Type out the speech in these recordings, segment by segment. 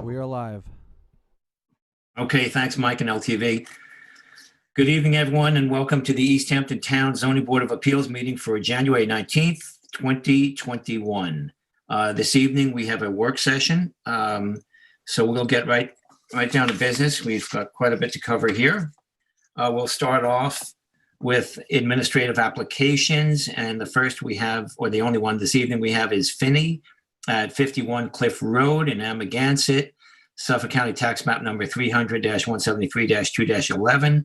We are live. Okay, thanks, Mike and LTV. Good evening, everyone, and welcome to the East Hampton Town Zoning Board of Appeals meeting for January 19th, 2021. This evening, we have a work session, so we'll get right down to business. We've got quite a bit to cover here. We'll start off with administrative applications, and the first we have, or the only one this evening we have, is Finney at 51 Cliff Road in Amagansett, Suffolk County Tax Map number 300-173-2-11,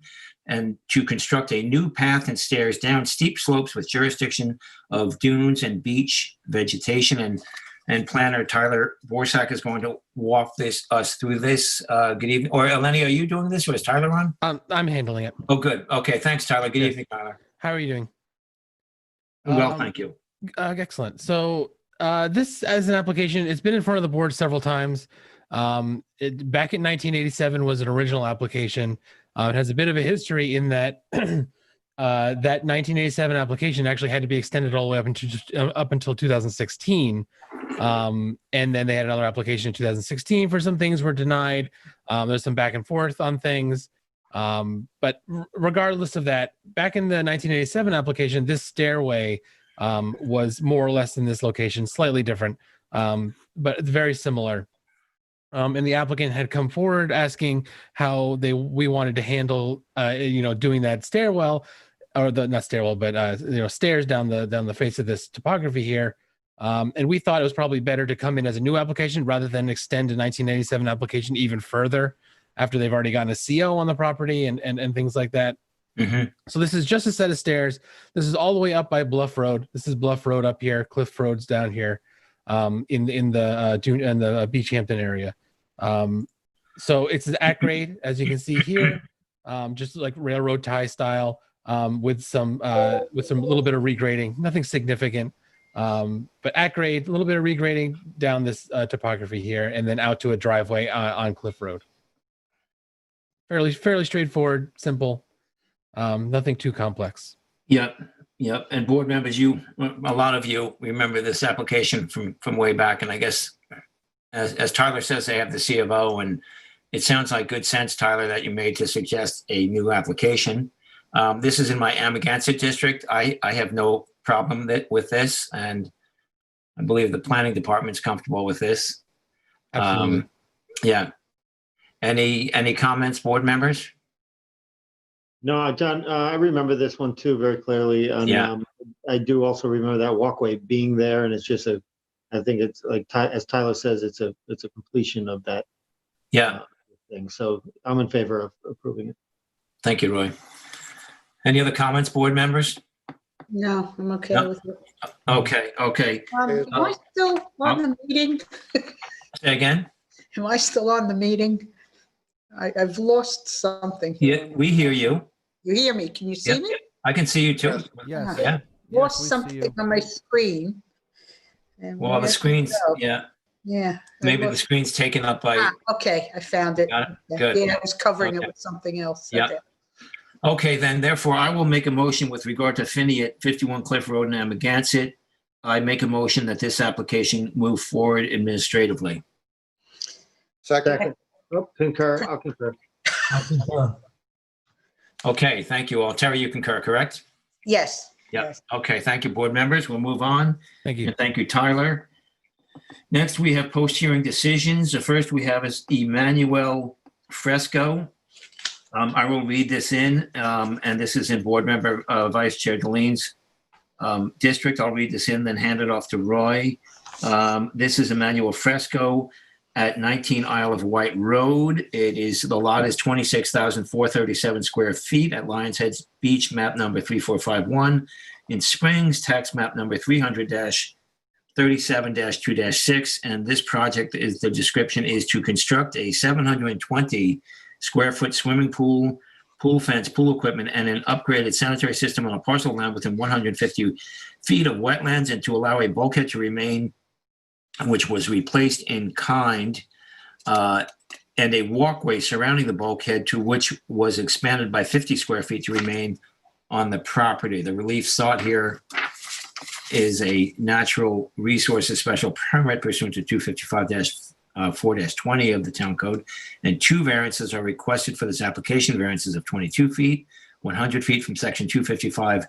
and to construct a new path and stairs down steep slopes with jurisdiction of dunes and beach vegetation. And planner Tyler Borsak is going to walk us through this. Good evening. Or Eleni, are you doing this, or is Tyler on? I'm handling it. Oh, good. Okay, thanks, Tyler. Good evening, Tyler. How are you doing? Well, thank you. Excellent. So this, as an application, it's been in front of the board several times. Back in 1987 was an original application. It has a bit of a history in that that 1987 application actually had to be extended all the way up until 2016. And then they had another application in 2016 for some things were denied. There's some back and forth on things. But regardless of that, back in the 1987 application, this stairway was more or less in this location, slightly different, but very similar. And the applicant had come forward asking how we wanted to handle, doing that stairwell, or not stairwell, but stairs down the face of this topography here. And we thought it was probably better to come in as a new application rather than extend a 1987 application even further after they've already gotten a CO on the property and things like that. Mm-hmm. So this is just a set of stairs. This is all the way up by Bluff Road. This is Bluff Road up here. Cliff Road's down here in the Beach Hampton area. So it's at grade, as you can see here, just like railroad tie style, with some little bit of regrading, nothing significant. But at grade, a little bit of regrading down this topography here, and then out to a driveway on Cliff Road. Fairly straightforward, simple, nothing too complex. Yep. And board members, a lot of you remember this application from way back, and I guess as Tyler says, they have the C of O, and it sounds like good sense, Tyler, that you made to suggest a new application. This is in my Amagansett district. I have no problem with this, and I believe the planning department's comfortable with this. Absolutely. Yeah. Any comments, board members? No, John, I remember this one too very clearly. And yeah. I do also remember that walkway being there, and it's just I think it's like, as Tyler says, it's a completion of that thing. So I'm in favor of approving it. Thank you, Roy. Any other comments, board members? No, I'm okay with it. Okay. Am I still on the meeting? Say again? Am I still on the meeting? I've lost something. Yeah, we hear you. You hear me? Can you see me? I can see you too. Yes. Yeah. Lost something on my screen. And well, the screen's, Yeah. Maybe the screen's taken up by. Okay, I found it. Good. Yeah, I was covering it with something else. Yeah. Okay, then therefore I will make a motion with regard to Finney at 51 Cliff Road in Amagansett. I make a motion that this application move forward administratively. Second. Oh, concur. I'll concur. Okay, thank you all. Terry, you concur, correct? Yes. Yeah. Yes. Okay, thank you, board members. We'll move on. Thank you. And thank you, Tyler. Next, we have post-hearing decisions. The first we have is Emmanuel Fresco. I will read this in, and this is in board member Vice Chair Delene's district. I'll read this in, then hand it off to Roy. This is Emmanuel Fresco at 19 Isle of Wight Road. The lot is 26,437 square feet at Lions Head Beach, map number 3451 in Springs, tax map number 300-37-2-6. And this project the description is to construct a 720 square foot swimming pool, pool fence, pool equipment, and an upgraded sanitary system on a parcel of land within 150 feet of wetlands, and to allow a bulkhead to remain, which was replaced in kind, and a walkway surrounding the bulkhead, to which was expanded by 50 square feet to remain on the property. The relief sought here is a natural resources special permit pursuant to 255 4-20 of the town code. And 2 variances are requested for this application, variances of 22 feet, 100 feet from section 255-30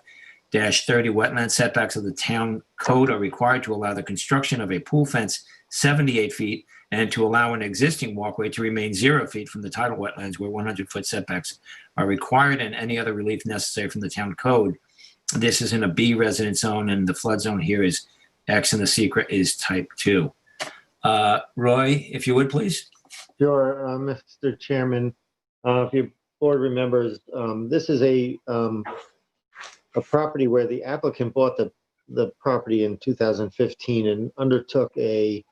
wetland setbacks of the town code are required to allow the construction of a pool fence 78 feet and to allow an existing walkway to remain 0 feet from the tidal wetlands where 100-foot setbacks are required, and any other relief necessary from the town code. This is in a B residence zone, and the flood zone here is X, and the secret is type 2. Roy, if you would, please. Sure, Mr. Chairman. If your board remembers, this is a property where the applicant bought the property in 2015 and undertook a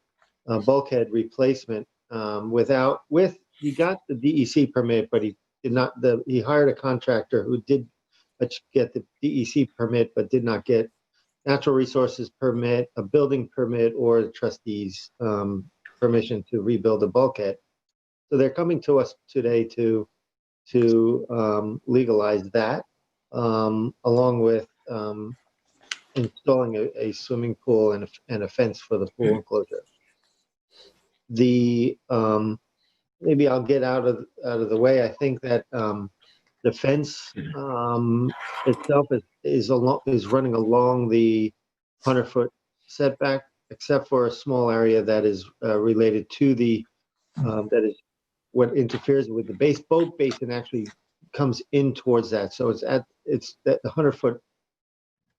bulkhead replacement he got the DEC permit, but he did not. He hired a contractor who did get the DEC permit, but did not get natural resources permit, a building permit, or the trustees permission to rebuild the bulkhead. So they're coming to us today to legalize that, along with installing a swimming pool and a fence for the pool enclosure. Maybe I'll get out of the way. I think that the fence itself is running along the 100-foot setback, except for a small area that is related to that is what interferes with the boat basin actually comes in towards that. So it's that the 100-foot,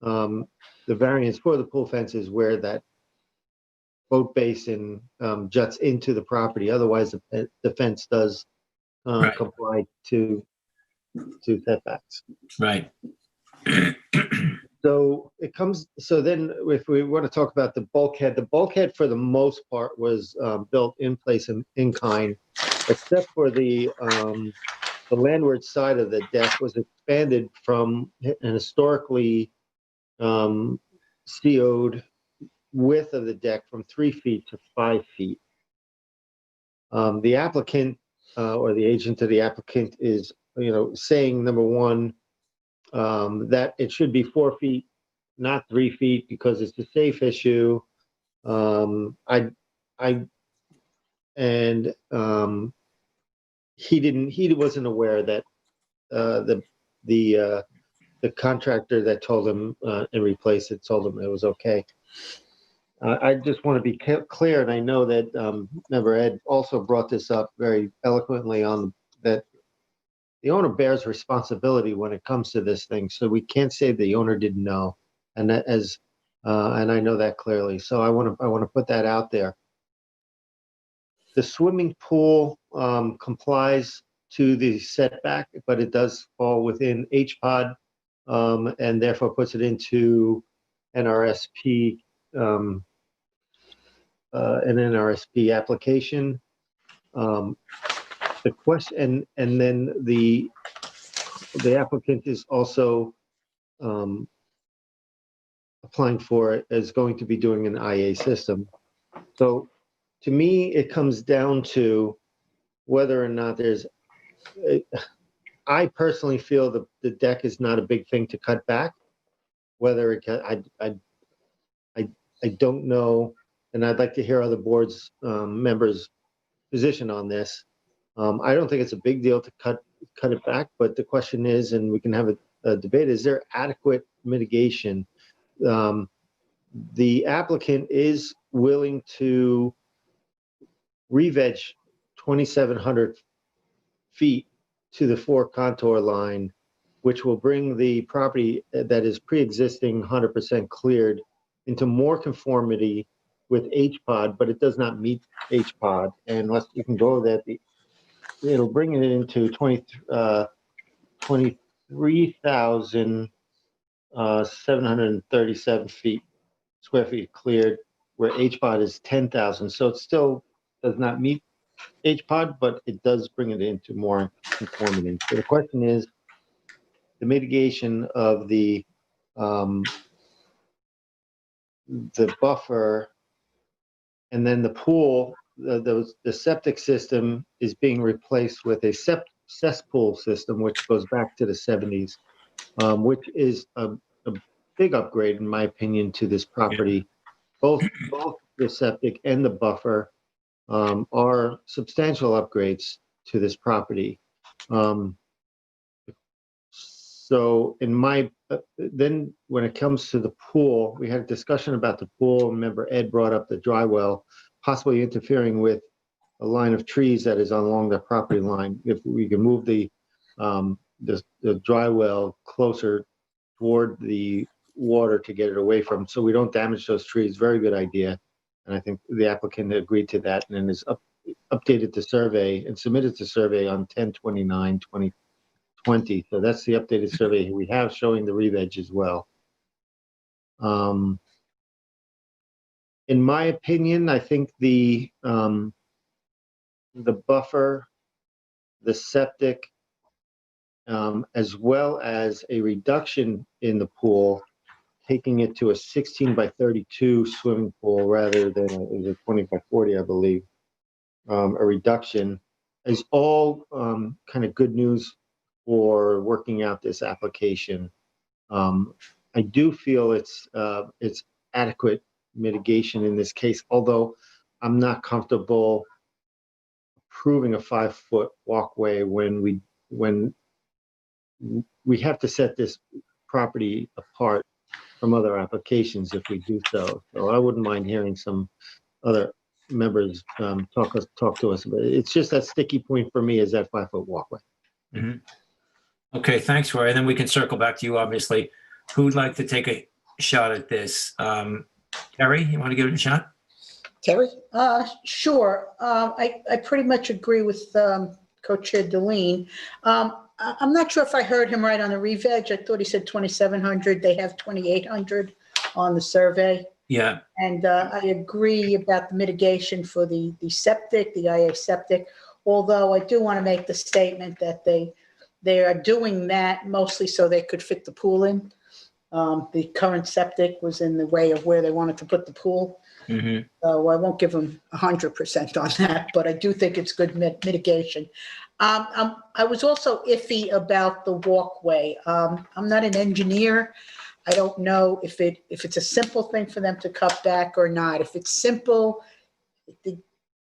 the variance for the pool fence is where that boat basin juts into the property. Otherwise, the fence does Right. comply to setbacks. Right. So then if we want to talk about the bulkhead for the most part was built in place in kind, except for the landward side of the deck was expanded from an historically CO'd width of the deck from 3 feet to 5 feet. The applicant or the agent of the applicant is, saying, number one, that it should be 4 feet, not 3 feet, because it's a safe issue. He wasn't aware that the contractor that told him and replaced it told him it was okay. I just want to be clear, and I know that Member Ed also brought this up very eloquently on that the owner bears responsibility when it comes to this thing. So we can't say the owner didn't know, and that and I know that clearly. So I want to put that out there. The swimming pool complies to the setback, but it does fall within HPOD, and therefore puts it into NRSP. An NRSP application. The question, and then the applicant is also applying for it, is going to be doing an IA system. So to me, it comes down to whether or not I personally feel the deck is not a big thing to cut back. Whether it can, I don't know. And I'd like to hear other boards members' position on this. I don't think it's a big deal to cut it back, but the question is, and we can have a debate, is there adequate mitigation? The applicant is willing to re-veg 2,700 feet to the 4 contour line, which will bring the property that is pre-existing 100% cleared into more conformity with HPOD, but it does not meet HPOD. And you can go that it'll bring it into 23,737 square feet cleared, where HPOD is 10,000. So it still does not meet HPOD, but it does bring it into more conformity. So the question is the mitigation of the buffer. And then the pool, the septic system is being replaced with a cesspool system, which goes back to the 70s, which is a big upgrade, in my opinion, to this property. Both the septic and the buffer are substantial upgrades to this property. So then when it comes to the pool, we had a discussion about the pool. Remember, Ed brought up the dry well, possibly interfering with a line of trees that is along the property line. If we can move the dry well closer toward the water to get it away from, so we don't damage those trees, very good idea. And I think the applicant agreed to that and has updated the survey and submitted the survey on 10/29/2020. So that's the updated survey we have showing the re-veg as well. In my opinion, I think the buffer, the septic, as well as a reduction in the pool, taking it to a 16 by 32 swimming pool rather than a 20 by 40, I believe, a reduction, is all kind of good news for working out this application. I do feel it's adequate mitigation in this case, although I'm not comfortable approving a 5-foot walkway when we have to set this property apart from other applications if we do so. So I wouldn't mind hearing some other members talk to us about it. It's just that sticky point for me is that 5-foot walkway. Mhm. Okay, thanks, Roy. And then we can circle back to you, obviously. Who would like to take a shot at this? Terry, you want to give it a shot? Terry? Sure. I pretty much agree with Co-Chair Deline. I'm not sure if I heard him right on the re-veg. I thought he said 2,700. They have 2,800 on the survey. Yeah. And I agree about the mitigation for the septic, the IA septic, although I do want to make the statement that they are doing that mostly so they could fit the pool in. The current septic was in the way of where they wanted to put the pool. Mm-hmm. So I won't give them 100% on that, but I do think it's good mitigation. I was also iffy about the walkway. I'm not an engineer. I don't know if it's a simple thing for them to cut back or not. If it's simple,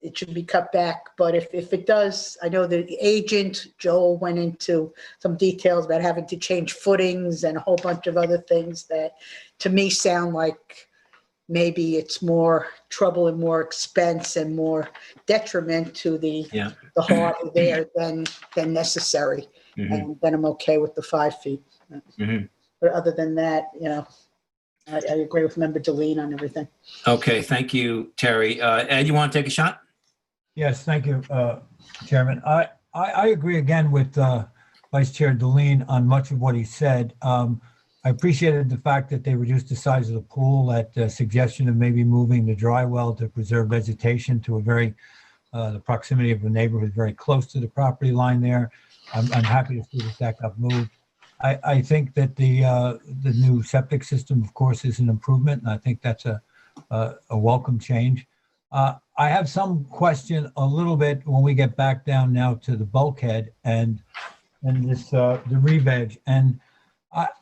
it should be cut back. But if it does, I know the agent, Joel, went into some details about having to change footings and a whole bunch of other things that to me sound like maybe it's more trouble and more expense and more detriment to the harbor there than necessary. Mm-hmm. And then I'm okay with the 5 feet. Mm-hmm. But other than that, I agree with Member Deline on everything. Okay, thank you, Terry. Ed, you want to take a shot? Yes, thank you, Chairman. I agree again with Vice Chair Deline on much of what he said. I appreciated the fact that they reduced the size of the pool at the suggestion of maybe moving the dry well to preserve vegetation to the proximity of the neighborhood very close to the property line there. I'm happy to see that got moved. I think that the new septic system, of course, is an improvement, and I think that's a welcome change. I have some question a little bit when we get back down now to the bulkhead and this the re-veg, and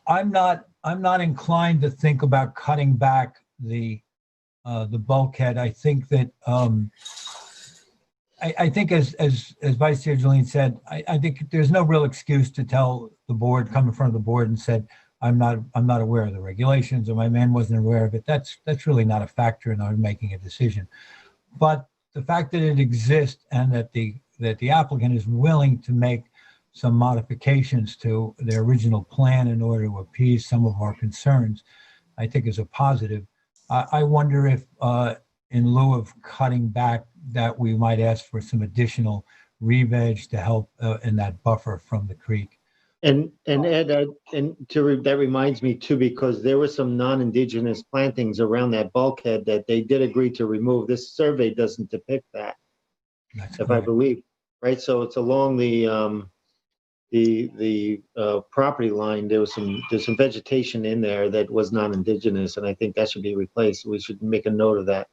I'm not inclined to think about cutting back the bulkhead. I think that I think as Vice Chair Deline said, I think there's no real excuse to tell the board, come in front of the board and said, I'm not aware of the regulations or my man wasn't aware of it. That's really not a factor in our making a decision. But the fact that it exists and that the applicant is willing to make some modifications to their original plan in order to appease some of our concerns, I think is a positive. I wonder if in lieu of cutting back that we might ask for some additional re-veg to help in that buffer from the creek. And Ed, that reminds me too, because there were some non-indigenous plantings around that bulkhead that they did agree to remove. This survey doesn't depict that, I believe, right? So it's along the property line. There's some vegetation in there that was non-indigenous, and I think that should be replaced. We should make a note of that.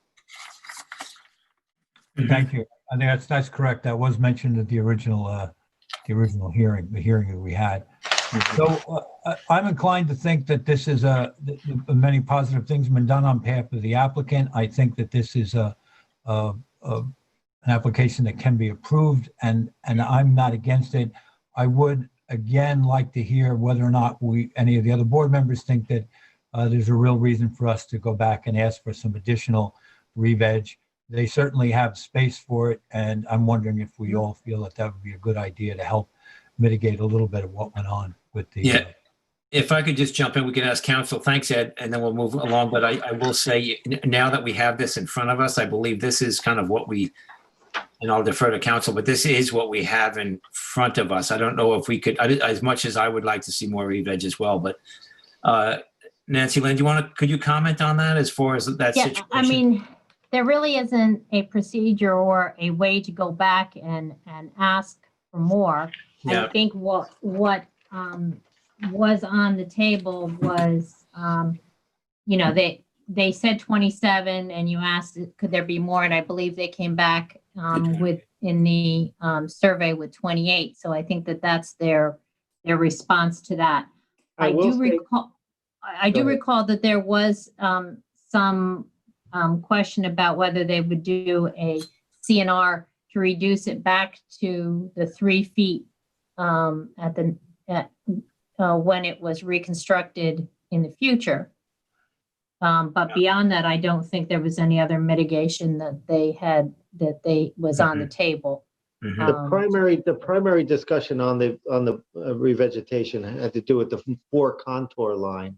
Thank you. I think that's correct. That was mentioned at the original hearing, the hearing that we had. So I'm inclined to think that this is many positive things have been done on behalf of the applicant. I think that this is an an application that can be approved, and I'm not against it. I would, again, like to hear whether or not any of the other board members think that there's a real reason for us to go back and ask for some additional re-veg. They certainly have space for it, and I'm wondering if we all feel that that would be a good idea to help mitigate a little bit of what went on with the. Yeah. If I could just jump in, we could ask council. Thanks, Ed, and then we'll move along. But I will say, now that we have this in front of us, I believe this is kind of what we, and I'll defer to council, but this is what we have in front of us. I don't know if we could, as much as I would like to see more re-veg as well, but Nancy Lynn, could you comment on that as far as that situation? I mean, there really isn't a procedure or a way to go back and ask for more. Yeah. I think what was on the table was, they said 27 and you asked, could there be more? And I believe they came back in the survey with 28. So I think that's their response to that. I do recall that there was some question about whether they would do a CNR to reduce it back to the 3 feet when it was reconstructed in the future. But beyond that, I don't think there was any other mitigation that was on the table. The primary discussion on the revegetation had to do with the 4 contour line.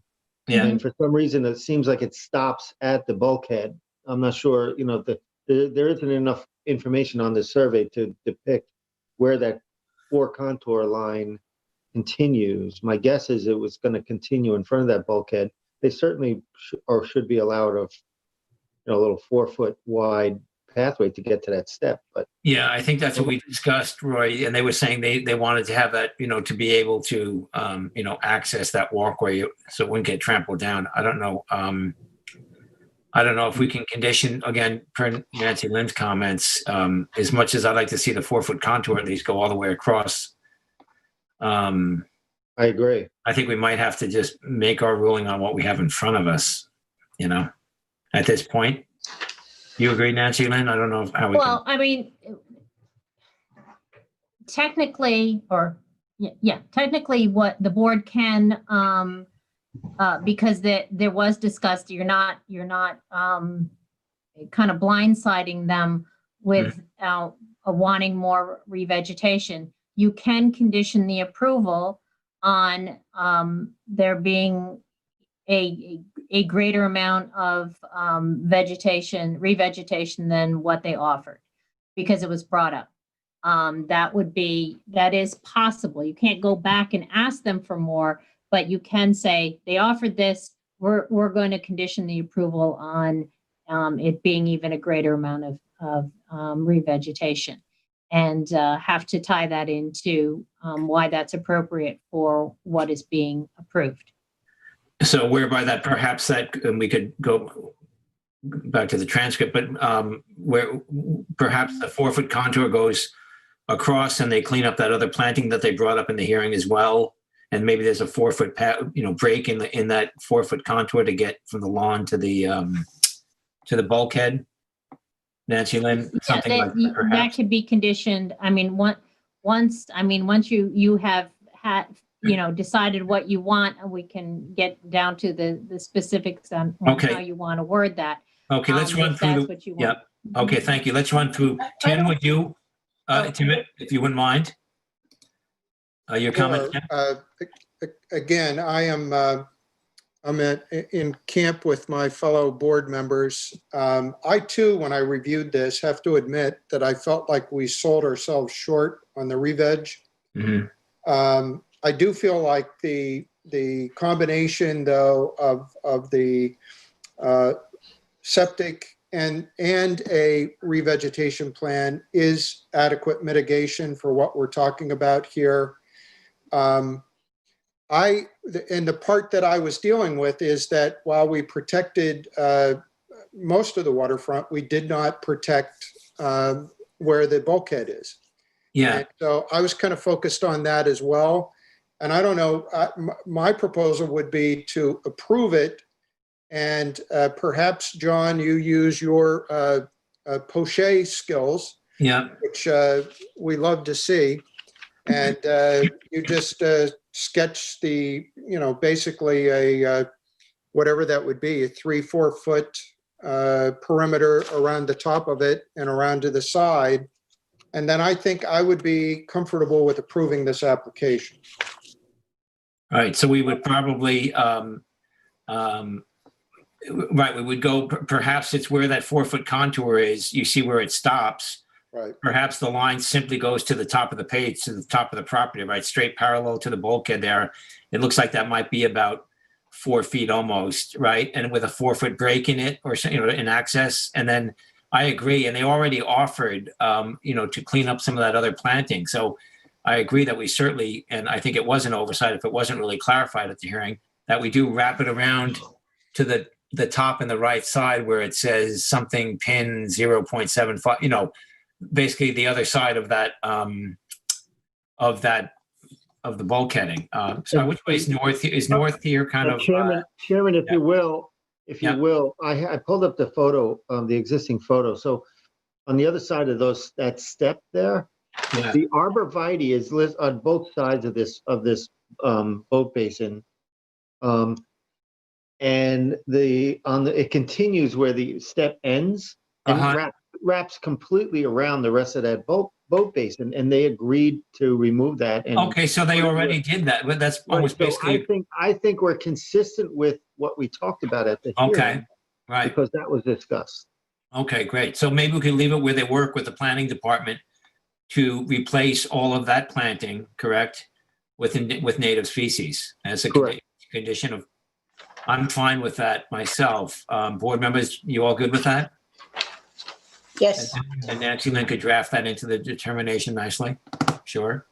Yeah. And for some reason, it seems like it stops at the bulkhead. I'm not sure, there isn't enough information on the survey to depict where that 4 contour line continues. My guess is it was going to continue in front of that bulkhead. They certainly should be allowed a little 4-foot wide pathway to get to that step. But yeah, I think that's what we discussed, Roy, and they were saying they wanted to have that, to be able to, access that walkway so it wouldn't get trampled down. I don't know. I don't know if we can condition, again, per Nancy Lynn's comments, as much as I'd like to see the 4-foot contour at least go all the way across. I agree. I think we might have to just make our ruling on what we have in front of us, at this point. You agree, Nancy Lynn? I don't know how we Well, I mean, technically, technically what the board can, because there was discussed, you're not kind of blindsiding them with wanting more revegetation. You can condition the approval on there being a greater amount of revegetation than what they offered, because it was brought up. That is possible. You can't go back and ask them for more, but you can say they offered this. We're going to condition the approval on it being even a greater amount of revegetation, and have to tie that into why that's appropriate for what is being approved. So whereby that perhaps that, and we could go back to the transcript, but where perhaps the 4-foot contour goes across and they clean up that other planting that they brought up in the hearing as well. And maybe there's a 4-foot break in that 4-foot contour to get from the lawn to the bulkhead. Nancy Lynn, something like that, perhaps. That could be conditioned. I mean, once you have had, decided what you want, and we can get down to the specifics on how you want to word that. Okay, let's run through. What you want. Yeah. Okay, thank you. Let's run through. Tim, would you, Tim, if you wouldn't mind, your comment. Again, I'm in camp with my fellow board members. I too, when I reviewed this, have to admit that I felt like we sold ourselves short on the re-veg. Mm-hmm. I do feel like the combination, though, of the septic and a revegetation plan is adequate mitigation for what we're talking about here. And the part that I was dealing with is that while we protected most of the waterfront, we did not protect where the bulkhead is. Yeah. And so I was kind of focused on that as well. And I don't know, my proposal would be to approve it. And perhaps, John, you use your poche skills Yeah. which we love to see. And you just sketch the, basically a, whatever that would be, a 3-4 foot perimeter around the top of it and around to the side. And then I think I would be comfortable with approving this application. All right, so we would probably, right, we would go, perhaps it's where that 4-foot contour is, you see where it stops. Right. Perhaps the line simply goes to the top of the page, to the top of the property, right, straight parallel to the bulkhead there. It looks like that might be about 4 feet almost, right? And with a 4-foot break in it or, in access. And then I agree, and they already offered, to clean up some of that other planting. So I agree that we certainly, and I think it was an oversight if it wasn't really clarified at the hearing, that we do wrap it around to the top and the right side where it says something pin 0.75, basically the other side of that, of the bulkheading. So which way is north? Is north here kind of? Chairman, if you will, I pulled up the photo, the existing photo. So on the other side of that step there, the arborvitae is listed on both sides of this boat basin. And it continues where the step ends and wraps completely around the rest of that boat basin, and they agreed to remove that. And okay, so they already did that, but that's almost basically. I think we're consistent with what we talked about at the hearing. Okay, right. Because that was discussed. Okay, great. So maybe we can leave it where they work with the planning department to replace all of that planting, correct, with native species as a condition of. I'm fine with that myself. Board members, you all good with that? Yes. And Nancy Lynn could draft that into the determination nicely. Sure.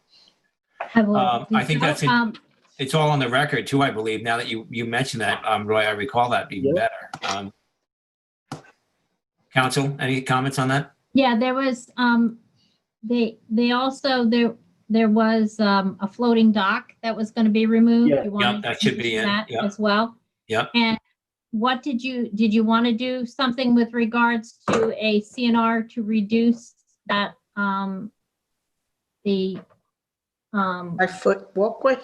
I think that's it's all on the record too, I believe. Now that you mentioned that, Roy, I recall that even better. Council, any comments on that? Yeah, there was, they also, there was a floating dock that was going to be removed. Yeah. You wanted That should be in. that as well. Yep. And what did you want to do something with regards to a CNR to reduce that, the 5-foot walkway?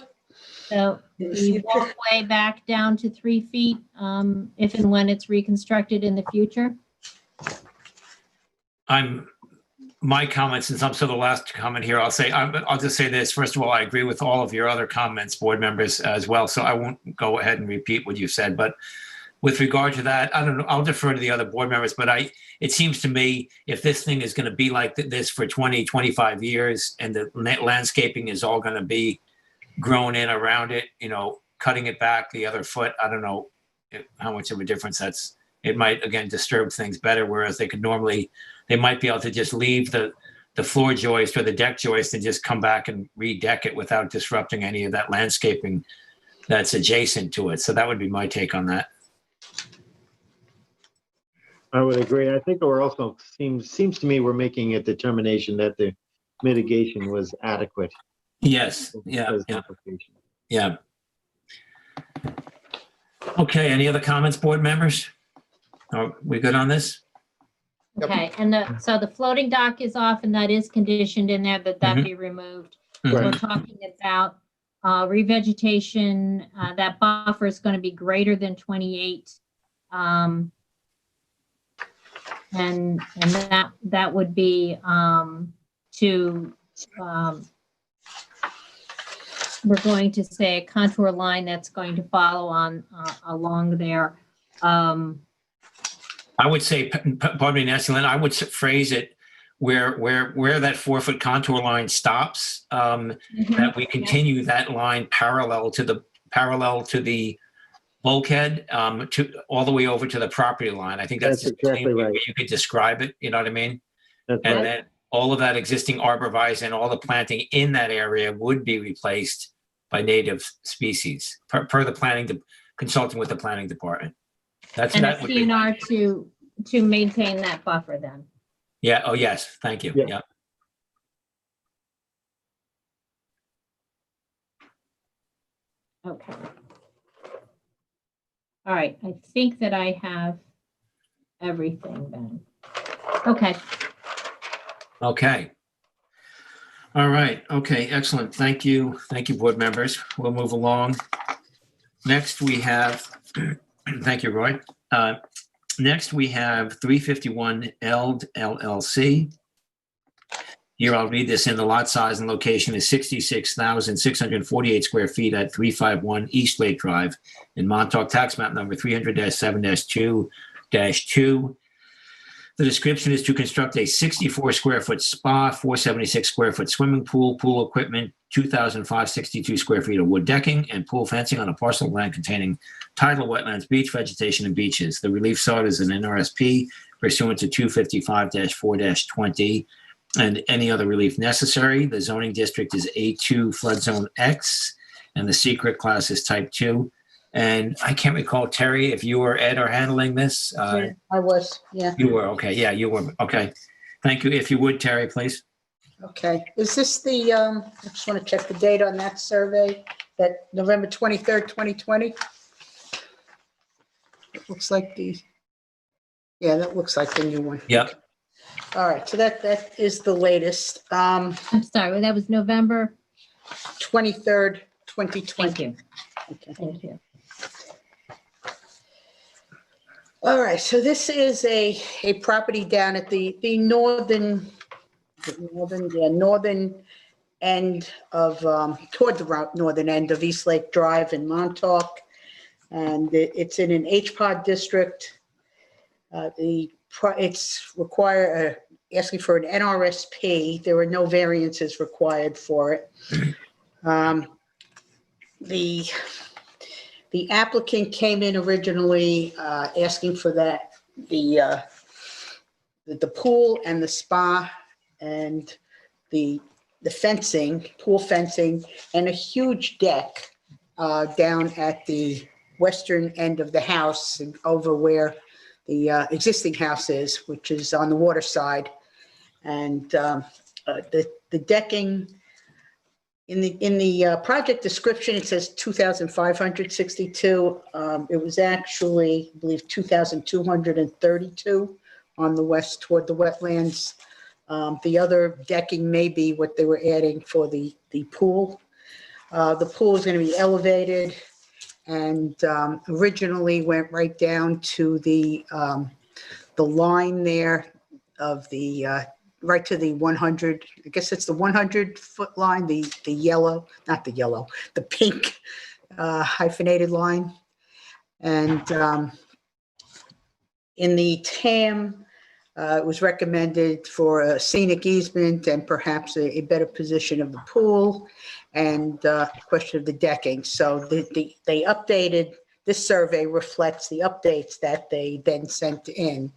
So the walkway back down to 3 feet, if and when it's reconstructed in the future? My comments, since I'm still the last comment here, I'll just say this. First of all, I agree with all of your other comments, board members as well. So I won't go ahead and repeat what you said, but with regard to that, I don't know, I'll defer to the other board members, but it seems to me if this thing is going to be like this for 20, 25 years and the landscaping is all going to be grown in around it, cutting it back the other foot, I don't know how much of a difference it might, again, disturb things better, whereas they might be able to just leave the floor joist or the deck joist and just come back and redeck it without disrupting any of that landscaping that's adjacent to it. So that would be my take on that. I would agree. I think we're also seems to me we're making a determination that the mitigation was adequate. Yes. Yeah. Okay. Any other comments, board members? Are we good on this? Okay, and so the floating dock is off and that is conditioned in there that be removed. Mhm. We're talking about revegetation, that buffer is going to be greater than 28. And that would be we're going to say a contour line that's going to follow on along there. I would say, pardon me, Nancy Lynn, I would phrase it where that 4-foot contour line stops, that we continue that line parallel to the bulkhead, to all the way over to the property line. I think that's exactly right. You could describe it, you know what I mean? That's and right. then all of that existing arborvitae and all the planting in that area would be replaced by native species per the planning, consulting with the planning department. And a CNR to maintain that buffer then. Yeah. Oh, yes. Thank you. Yeah. Okay. All right. I think that I have everything then. Okay. Okay. All right. Okay, excellent. Thank you. Thank you, board members. We'll move along. Next, we have, thank you, Roy. Next, we have 351 Eld LLC. Here, I'll read this in. The lot size and location is 66,648 square feet at 351 East Lake Drive in Montauk, tax map number 300-7-2-2. The description is to construct a 64 square foot spa, 476 square foot swimming pool, pool equipment, 2,562 square feet of wood decking, and pool fencing on a parcel of land containing tidal wetlands, beach vegetation, and beaches. The relief sought is an NRSP pursuant to 255-4-20 and any other relief necessary. The zoning district is A2 flood zone X, and the secret class is type 2. And I can't recall, Terry, if you or Ed are handling this. Yeah, I was, yeah. You were, okay. Yeah, you were. Okay. Thank you. If you would, Terry, please. Okay, is this the, I just want to check the date on that survey, that November 23rd, 2020? It looks like yeah, that looks like the new one. Yep. All right, so that is the latest, I'm sorry, that was November. 23rd, Thank 2020. you. Okay. Thank you. All right, so this is a property down at the northern end of, toward the northern end of East Lake Drive in Montauk. And it's in an HPOD district. It's asking for an NRSP. There were no variances required for it. The applicant came in originally asking for that, the pool and the spa and the fencing, pool fencing, and a huge deck down at the western end of the house and over where the existing house is, which is on the water side. And the decking, in the project description, it says 2,562. It was actually, I believe, 2,232 on the west toward the wetlands. The other decking may be what they were adding for the pool. The pool is going to be elevated and originally went right down to the line there of the right to the 100, I guess it's the 100-foot line, the yellow, not the yellow, the pink hyphenated line. And in the TAM, it was recommended for a scenic easement and perhaps a better position of the pool and question of the decking. So they updated, this survey reflects the updates that they then sent in.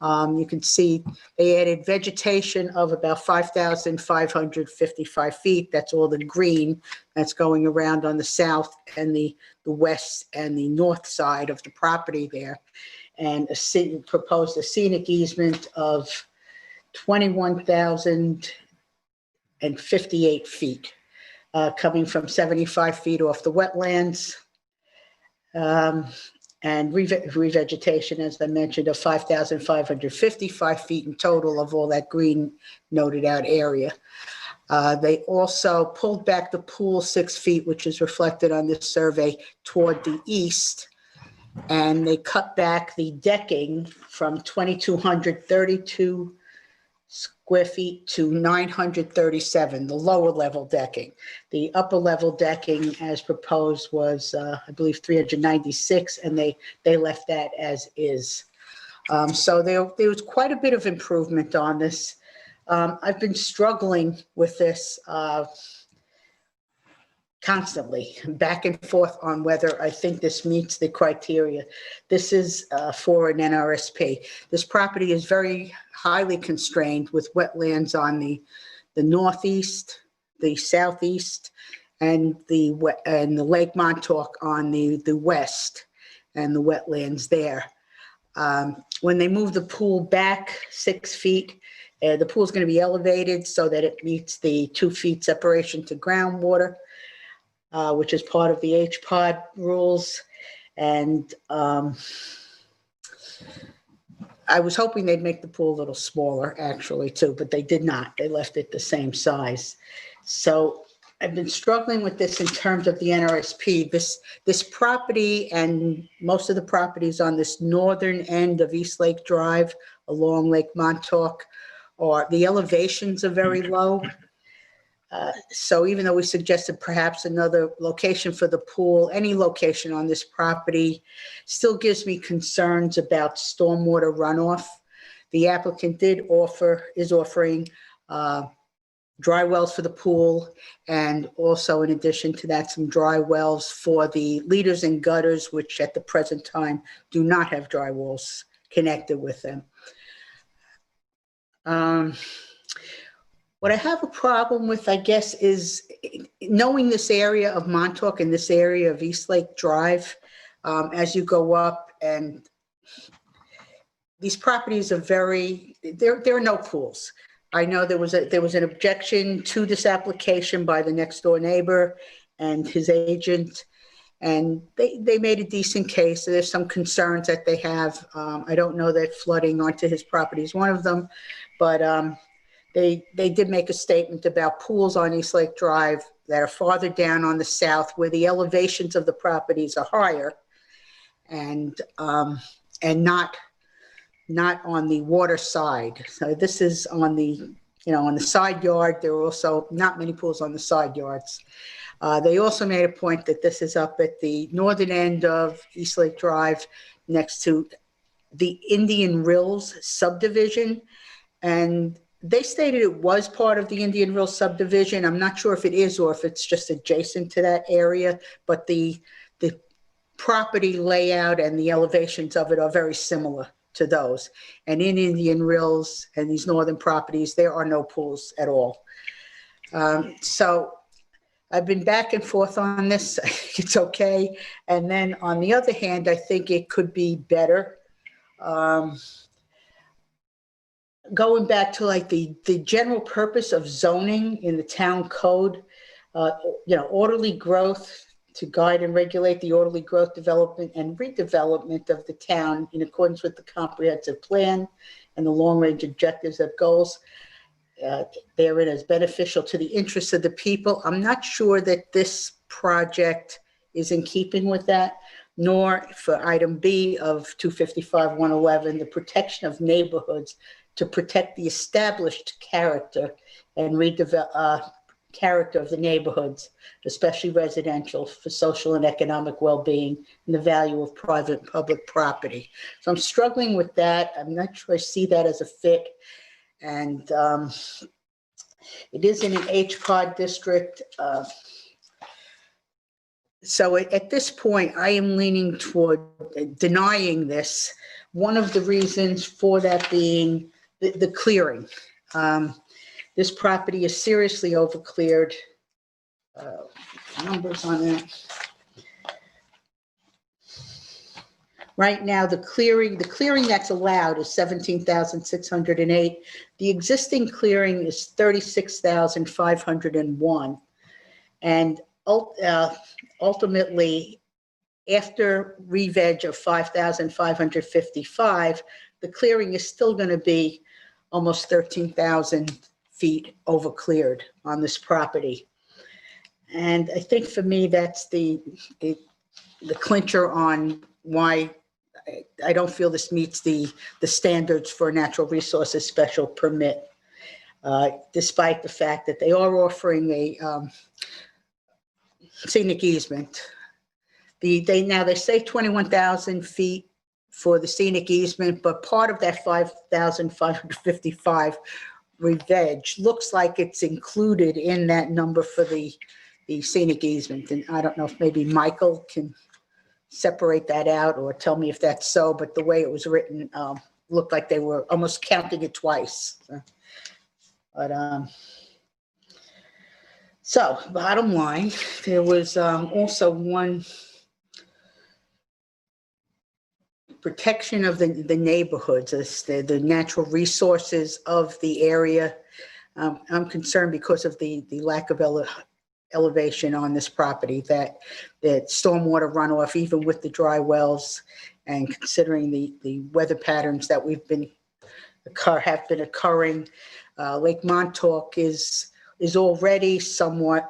You can see they added vegetation of about 5,555 feet. That's all the green that's going around on the south and the west and the north side of the property there. And proposed a scenic easement of 21,058 feet, coming from 75 feet off the wetlands. And revegetation, as I mentioned, of 5,555 feet in total of all that green noted out area. They also pulled back the pool 6 feet, which is reflected on this survey, toward the east. And they cut back the decking from 2,232 square feet to 937, the lower level decking. The upper level decking as proposed was, I believe, 396, and they left that as is. So there was quite a bit of improvement on this. I've been struggling with this constantly, back and forth on whether I think this meets the criteria. This is for an NRSP. This property is very highly constrained with wetlands on the northeast, the southeast, and the Lake Montauk on the west, and the wetlands there. When they move the pool back 6 feet, the pool is going to be elevated so that it meets the 2 feet separation to groundwater, which is part of the HPOD rules. And I was hoping they'd make the pool a little smaller, actually, too, but they did not. They left it the same size. So I've been struggling with this in terms of the NRSP. This property and most of the properties on this northern end of East Lake Drive along Lake Montauk, the elevations are very low. So even though we suggested perhaps another location for the pool, any location on this property still gives me concerns about stormwater runoff. The applicant is offering dry wells for the pool, and also in addition to that, some dry wells for the leaders and gutters, which at the present time do not have dry wells connected with them. What I have a problem with, I guess, is knowing this area of Montauk and this area of East Lake Drive, as you go up, and these properties are there are no pools. I know there was an objection to this application by the next door neighbor and his agent, and they made a decent case. There's some concerns that they have. I don't know that flooding onto his property is one of them, but they did make a statement about pools on East Lake Drive that are farther down on the south where the elevations of the properties are higher, and not on the water side. So this is on the side yard. There are also not many pools on the side yards. They also made a point that this is up at the northern end of East Lake Drive next to the Indian Rills subdivision. And they stated it was part of the Indian Rills subdivision. I'm not sure if it is or if it's just adjacent to that area, but the property layout and the elevations of it are very similar to those. And in Indian Rills and these northern properties, there are no pools at all. So I've been back and forth on this. It's okay. And then on the other hand, I think it could be better. Going back to like the general purpose of zoning in the town code, orderly growth, to guide and regulate the orderly growth, development, and redevelopment of the town in accordance with the comprehensive plan and the long-range objectives and goals therein as beneficial to the interests of the people. I'm not sure that this project is in keeping with that, nor for item B of 255-111, the protection of neighborhoods to protect the established character and character of the neighborhoods, especially residential, for social and economic well-being and the value of private and public property. So I'm struggling with that. I'm not sure I see that as a fit. And it is in an HPOD district. So at this point, I am leaning toward denying this. One of the reasons for that being the clearing. This property is seriously overcleared. Numbers on that. Right now, the clearing that's allowed is 17,608. The existing clearing is 36,501. And ultimately, after re-veg of 5,555, the clearing is still going to be almost 13,000 feet over cleared on this property. And I think for me, that's the clincher on why I don't feel this meets the standards for a natural resources special permit, despite the fact that they are offering a scenic easement. They say 21,000 feet for the scenic easement, but part of that 5,555 re-veg looks like it's included in that number for the scenic easement. And I don't know if maybe Michael can separate that out or tell me if that's so, but the way it was written looked like they were almost counting it twice. But so bottom line, there was also one protection of the neighborhoods, the natural resources of the area. I'm concerned because of the lack of elevation on this property, that stormwater runoff, even with the dry wells, And considering the weather patterns that have been occurring, Lake Montauk is already somewhat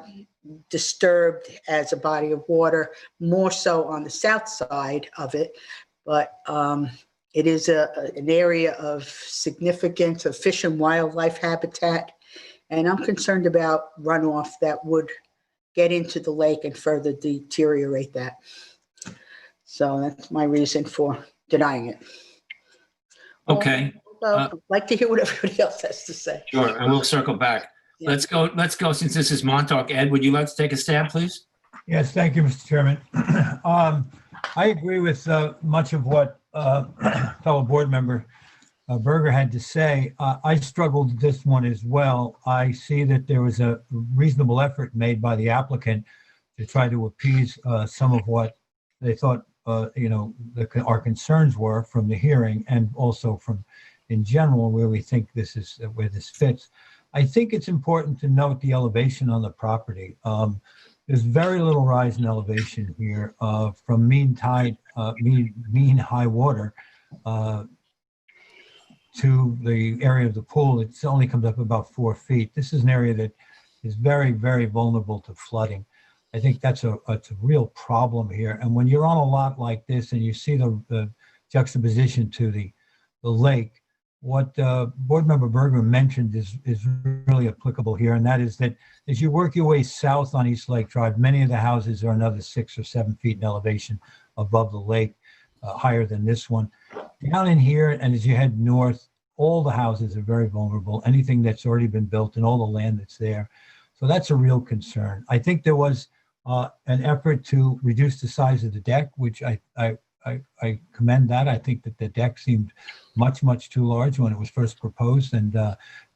disturbed as a body of water, more so on the south side of it. But it is an area of significance of fish and wildlife habitat. And I'm concerned about runoff that would get into the lake and further deteriorate that. So that's my reason for denying it. Okay, I'd like to hear what everybody else has to say. sure, and we'll circle back. Yeah. Let's go, since this is Montauk. Ed, would you like to take a stab, please? Yes, thank you, Mr. Chairman. I agree with much of what fellow board member Berger had to say. I struggled with this one as well. I see that there was a reasonable effort made by the applicant to try to appease some of what they thought, our concerns were from the hearing, and also from in general where we think where this fits. I think it's important to note the elevation on the property. There's very little rise in elevation here from mean tide, mean high water to the area of the pool. It only comes up about 4 feet. This is an area that is very, very vulnerable to flooding. I think it's a real problem here. And when you're on a lot like this and you see the juxtaposition to the lake, what board member Berger mentioned is really applicable here. And that is that as you work your way south on East Lake Drive, many of the houses are another 6 or 7 feet in elevation above the lake, higher than this one. Down in here, and as you head north, all the houses are very vulnerable, anything that's already been built and all the land that's there. So that's a real concern. I think there was an effort to reduce the size of the deck, which I commend that. I think that the deck seemed much, much too large when it was first proposed, and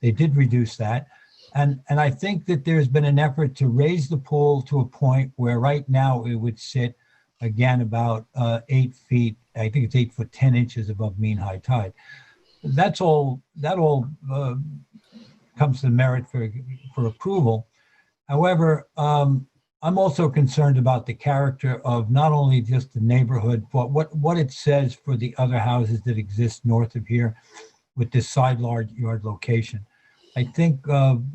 they did reduce that. And I think that there's been an effort to raise the pool to a point where right now it would sit, again, about 8 feet. I think it's 8 foot 10 inches above mean high tide. That all comes to merit for approval. However, I'm also concerned about the character of not only just the neighborhood, but what it says for the other houses that exist north of here with this side yard location. I think on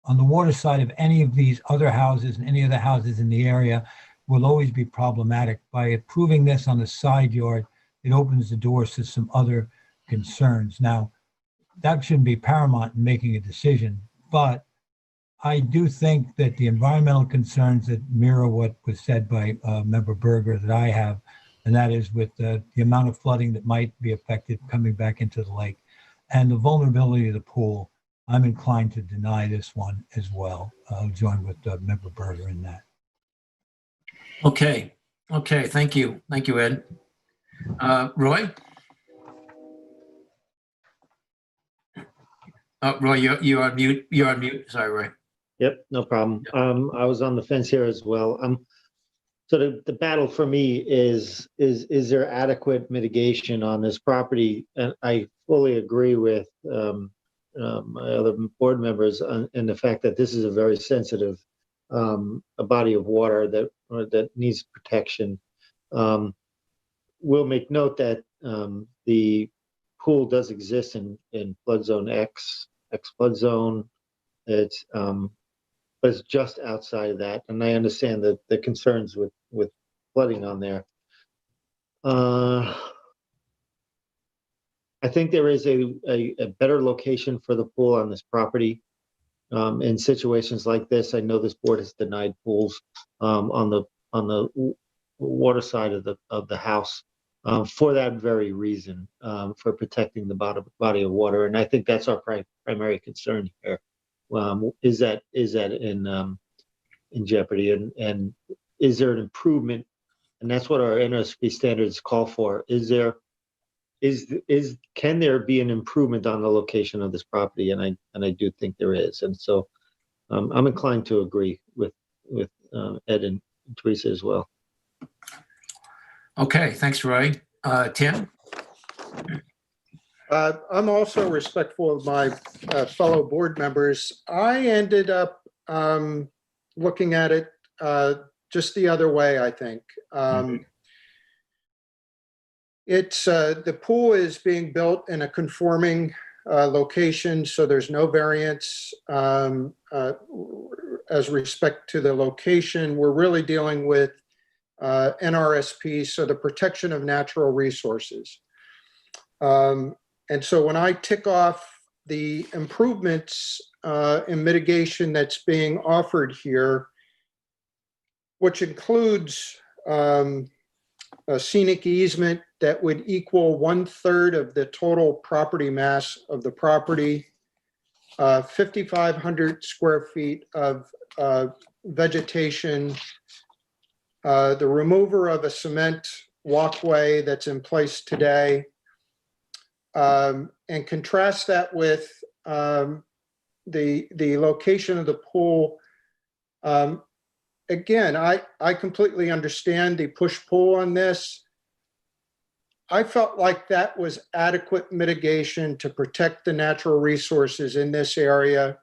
the water side of any of these other houses and any of the houses in the area will always be problematic. By approving this on the side yard, it opens the doors to some other concerns. Now, that shouldn't be paramount in making a decision, but I do think that the environmental concerns that mirror what was said by Member Berger that I have, and that is with the amount of flooding that might be affected coming back into the lake and the vulnerability of the pool, I'm inclined to deny this one as well. I'll join with Member Berger in that. Okay, thank you. Thank you, Ed. Roy? Roy, you're on mute. You're on mute. Sorry, Roy. Yep, no problem. I was on the fence here as well. So the battle for me is there adequate mitigation on this property? And I fully agree with my other board members in the fact that this is a very sensitive a body of water that needs protection. We'll make note that the pool does exist in flood zone X flood zone. But it's just outside of that, and I understand that the concerns with flooding on there. I think there is a better location for the pool on this property. In situations like this, I know this board has denied pools on the water side of the house for that very reason, for protecting the body of water, and I think that's our primary concern here. Is that in jeopardy, and is there an improvement? And that's what our NSP standards call for. Can there be an improvement on the location of this property? And I do think there is. And so I'm inclined to agree with Ed and Teresa as well. Okay, thanks, Roy. Tim? I'm also respectful of my fellow board members. I ended up looking at it just the other way, I think. It's, the pool is being built in a conforming location, so there's no variance as respect to the location. We're really dealing with NRSP, so the protection of natural resources. And so when I tick off the improvements and mitigation that's being offered here, which includes a scenic easement that would equal 1/3 of the total property mass of the property, 5,500 square feet of vegetation, the remover of a cement walkway that's in place today, and contrast that with the location of the pool. Again, I completely understand the push-pull on this. I felt like that was adequate mitigation to protect the natural resources in this area,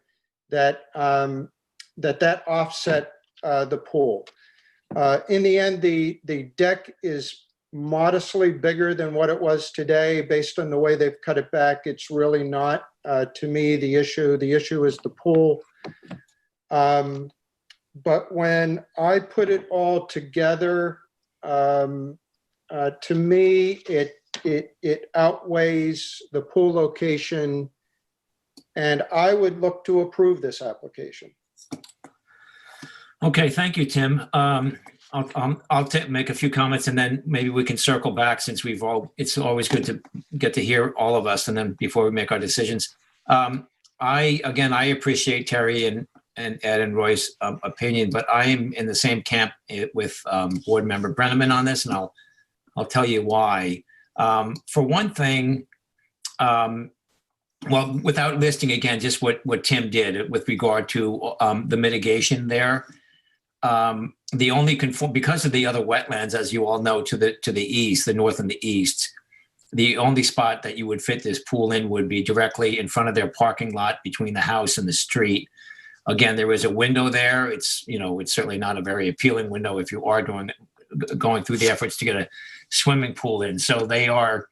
that that offset the pool. In the end, the deck is modestly bigger than what it was today. Based on the way they've cut it back, it's really not, to me, the issue. The issue is the pool. But when I put it all together, to me, it outweighs the pool location, and I would look to approve this application. Okay, thank you, Tim. I'll make a few comments and then maybe we can circle back, since it's always good to get to hear all of us, and then before we make our decisions. I appreciate Terry and Ed and Roy's opinion, but I am in the same camp with board member Brenneman on this, and I'll tell you why. For one thing, well, without listing again just what Tim did with regard to the mitigation there, the only because of the other wetlands, as you all know, to the east, the north and the east, the only spot that you would fit this pool in would be directly in front of their parking lot between the house and the street. Again, there is a window there. It's certainly not a very appealing window if you are going through the efforts to get a swimming pool in. So they are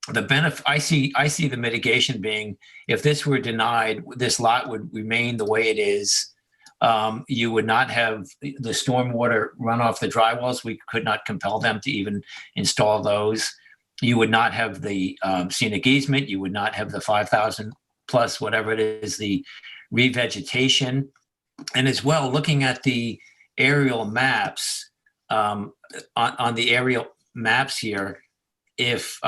the benefit. I see the mitigation being, if this were denied, this lot would remain the way it is. You would not have the stormwater run off the dry wells. We could not compel them to even install those. You would not have the scenic easement. You would not have the 5,000 plus whatever it is, the revegetation. And as well, looking at the aerial maps, on the aerial maps here, if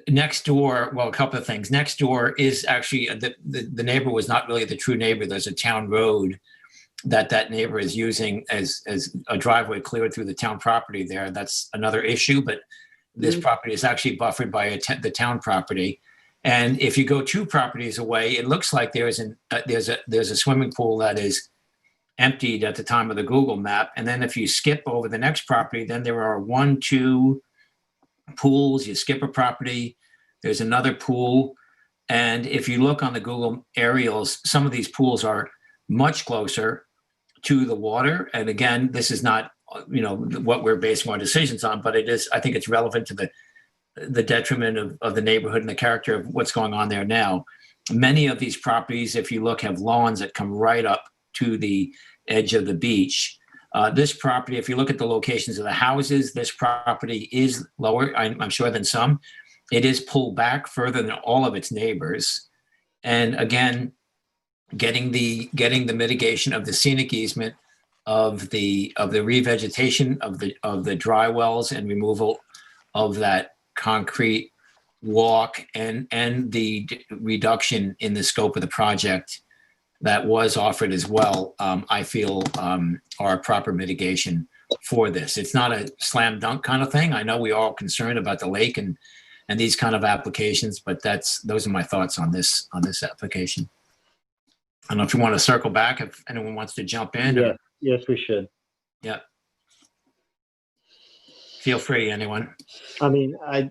next door, well, a couple of things. Next door is actually, the neighbor was not really the true neighbor. There's a town road that neighbor is using as a driveway cleared through the town property there. That's another issue, but this property is actually buffered by the town property. And if you go 2 properties away, it looks like there's a swimming pool that is emptied at the time of the Google map. And then if you skip over the next property, then there are 1, 2 pools. You skip a property, there's another pool. And if you look on the Google aerials, some of these pools are much closer to the water. And again, this is not, what we're basing our decisions on, but it is, I think it's relevant to the detriment of the neighborhood and the character of what's going on there now. Many of these properties, if you look, have lawns that come right up to the edge of the beach. This property, if you look at the locations of the houses, this property is lower, I'm sure, than some. It is pulled back further than all of its neighbors. And again, getting the mitigation of the scenic easement, of the revegetation of the dry wells and removal of that concrete walk, and the reduction in the scope of the project that was offered as well, I feel are proper mitigation for this. It's not a slam dunk kind of thing. I know we're all concerned about the lake and these kind of applications, but those are my thoughts on this application. I don't know if you want to circle back, if anyone wants to jump in. Yeah. Yes, we should. Yeah. Feel free, anyone. I mean, I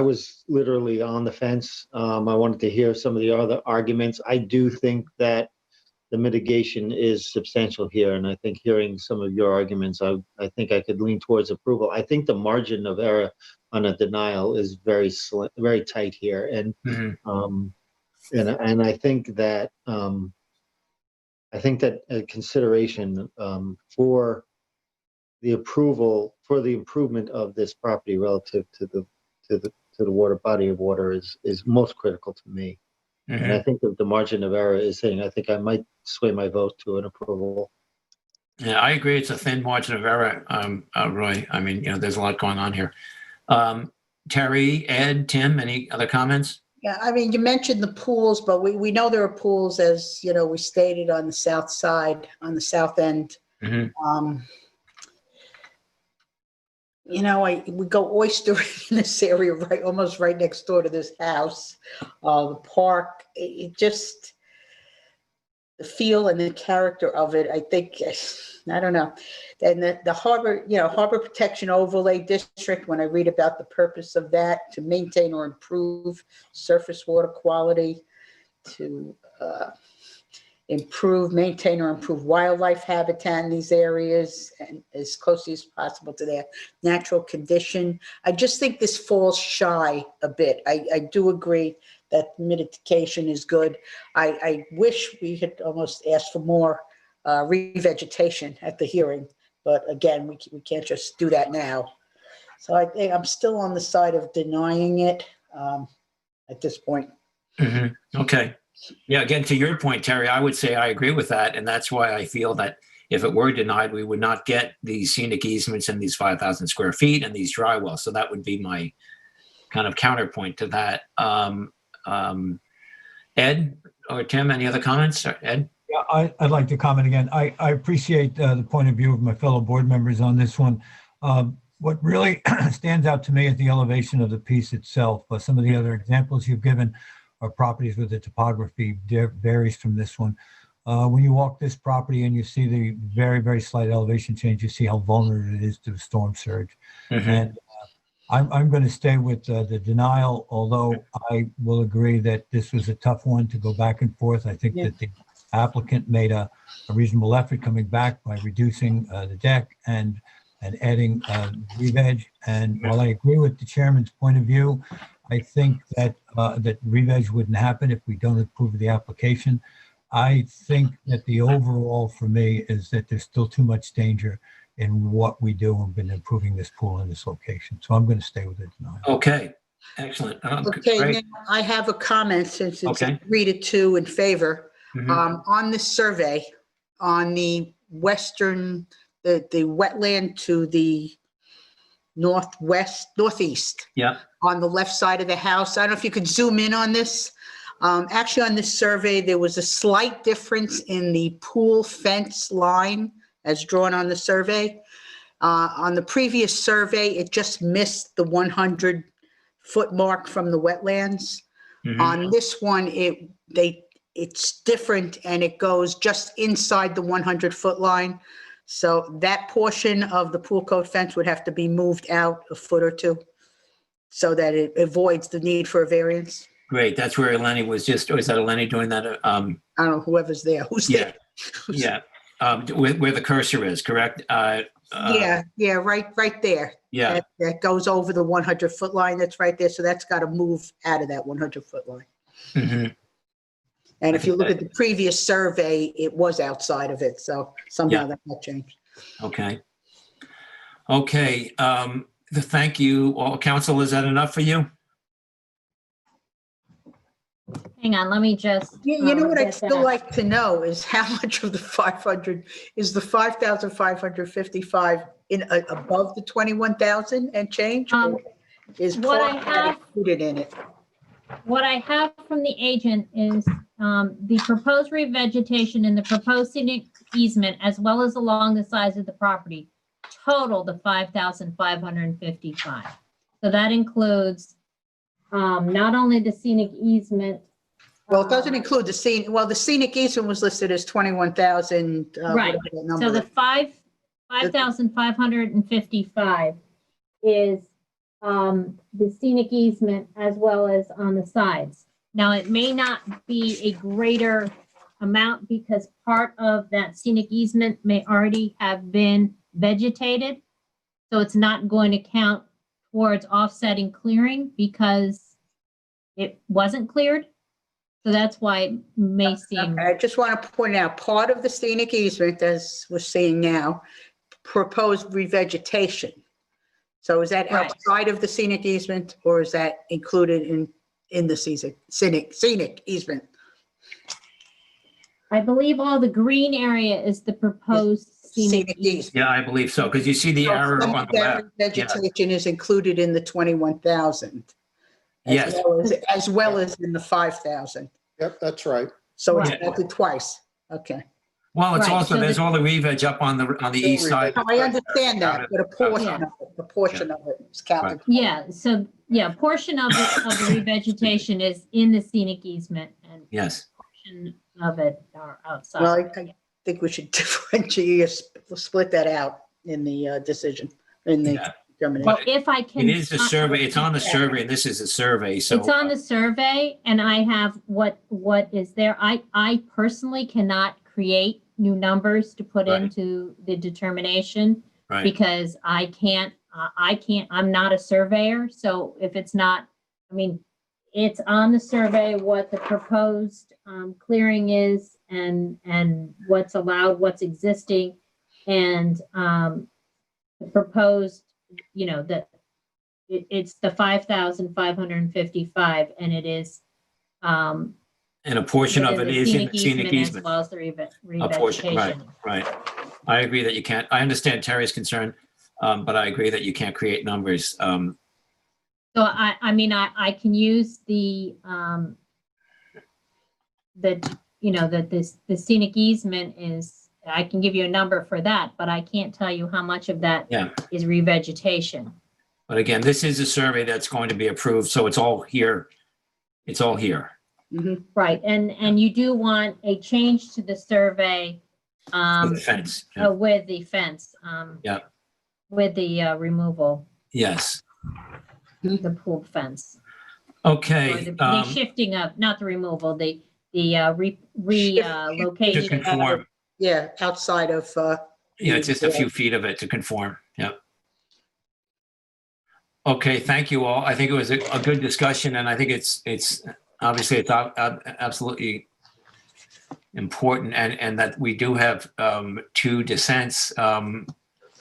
was literally on the fence. I wanted to hear some of the other arguments. I do think that the mitigation is substantial here. And I think hearing some of your arguments, I think I could lean towards approval. I think the margin of error on a denial is very very tight here. And, and I think that, a consideration for the approval, for the improvement of this property relative to the water body of water is most critical to me. And I think that the margin of error is saying, I think I might sway my vote to an approval. Yeah, I agree. It's a thin margin of error, Roy. I mean, there's a lot going on here. Terry, Ed, Tim, any other comments? Yeah, I mean, you mentioned the pools, but we know there are pools, as we stated, on the south side, on the south end. We go oystering in this area, almost right next door to this house. The park, it just, the feel and the character of it, I think, I don't know. And the harbor, harbor protection overlay district, when I read about the purpose of that, to maintain or improve surface water quality, to maintain or improve wildlife habitat in these areas, and as closely as possible to their natural condition. I just think this falls shy a bit. I do agree that mitigation is good. I wish we had almost asked for more revegetation at the hearing, but again, we can't just do that now. So I think I'm still on the side of denying it at this point. Okay. Yeah, again, to your point, Terry, I would say I agree with that. And that's why I feel that if it were denied, we would not get these scenic easements and these 5,000 square feet and these dry wells. So that would be my kind of counterpoint to that. Ed or Tim, any other comments? Ed? Yeah, I'd like to comment again. I appreciate the point of view of my fellow board members on this one. What really stands out to me is the elevation of the piece itself. Some of the other examples you've given are properties where the topography varies from this one. When you walk this property and you see the very, very slight elevation change, you see how vulnerable it is to the storm surge. And I'm going to stay with the denial, although I will agree that this was a tough one to go back and forth. I think that the applicant made a reasonable effort coming back by reducing the deck and adding re-veg. And while I agree with the chairman's point of view, I think that that re-veg wouldn't happen if we don't approve the application. I think that the overall for me is that there's still too much danger in what we do in improving this pool in this location. So I'm going to stay with it tonight. Okay, excellent. Okay, great. now I have a comment since it's 3-2 in favor. On this survey, on the western, the wetland to the northeast. Yeah. On the left side of the house. I don't know if you could zoom in on this. Actually, on this survey, there was a slight difference in the pool fence line as drawn on the survey. On the previous survey, it just missed the 100-foot mark from the wetlands. On this one, it's different and it goes just inside the 100-foot line. So that portion of the pool coat fence would have to be moved out a foot or two so that it avoids the need for a variance. Great. That's where Eleni was just, or is that Eleni doing that? I don't know, whoever's there. Who's there? Yeah. Where the cursor is, correct? Right there. Yeah. That goes over the 100-foot line. That's right there. So that's got to move out of that 100-foot line. And if you look at the previous survey, it was outside of it. So somehow that got changed. Okay. Thank you all. Council, is that enough for you? Hang on, let me just. You know what I'd still like to know is how much of the 500 is the 5,555 in above the 21,000 and change? Is what part I of that included in it? What I have from the agent is the proposed revegetation and the proposed scenic easement, as well as along the sides of the property, total the 5,555. So that includes not only the scenic easement. Well, it doesn't include the the scenic easement was listed as 21,000. Right. So the 5,555 is the scenic easement as well as on the sides. Now, it may not be a greater amount because part of that scenic easement may already have been vegetated. So it's not going to count towards offsetting clearing because it wasn't cleared. So that's why it may seem, Okay, I just want to point out, part of the scenic easement, as we're seeing now, proposed revegetation. So is that Right. outside of the scenic easement, or is that included in the scenic easement? I believe all the green area is the proposed scenic Scenic easement. easement. Yeah, I believe so, because you see the So arrow some on of the that left. Yeah. Vegetation is included in the 21,000. Yes. As well as in the 5,000. Yep, that's right. So it's Right. counted twice. Okay. Well, it's Right, also, so there's the- all the re-veg up on the east side. No, I understand that, but a portion of it, is counted. Yeah, so, yeah, portion of the revegetation is in the scenic easement and Yes. portion of it are Well, outside. I think we should differentiate, split that out in the decision, in the Yeah. determination. Well, if I can. It is the survey, it's on the survey, and this is a survey, so. It's on the survey and I have what is there. I personally cannot create new numbers to put Right. into the determination Right, because I'm not a surveyor. So if it's not, I mean, it's on the survey, what the proposed clearing is and what's allowed, what's existing. And the proposed, that it's the 5,555 and it is and a portion of it the is in the scenic As easement. well as the A portion, right, revegetation. right. I agree that you can't, I understand Terry's concern, but I agree that you can't create numbers. So I mean, I can use the scenic easement is, I can give you a number for that, but I can't tell you how much of that Yeah. is revegetation. But again, this is a survey that's going to be approved, so it's all here. It's all here. Mhm. Right, and you do want a change to the survey With the fence. Yeah. with the fence. Yeah. With the removal, Yes. the pool fence. Or Okay. the shifting of, not the removal, the To relocation. conform. Yeah, outside of, Yeah, it's just a few feet of it to conform. Yeah. Okay, thank you all. I think it was a good discussion, and I think it's obviously it's absolutely important, and that we do have two dissents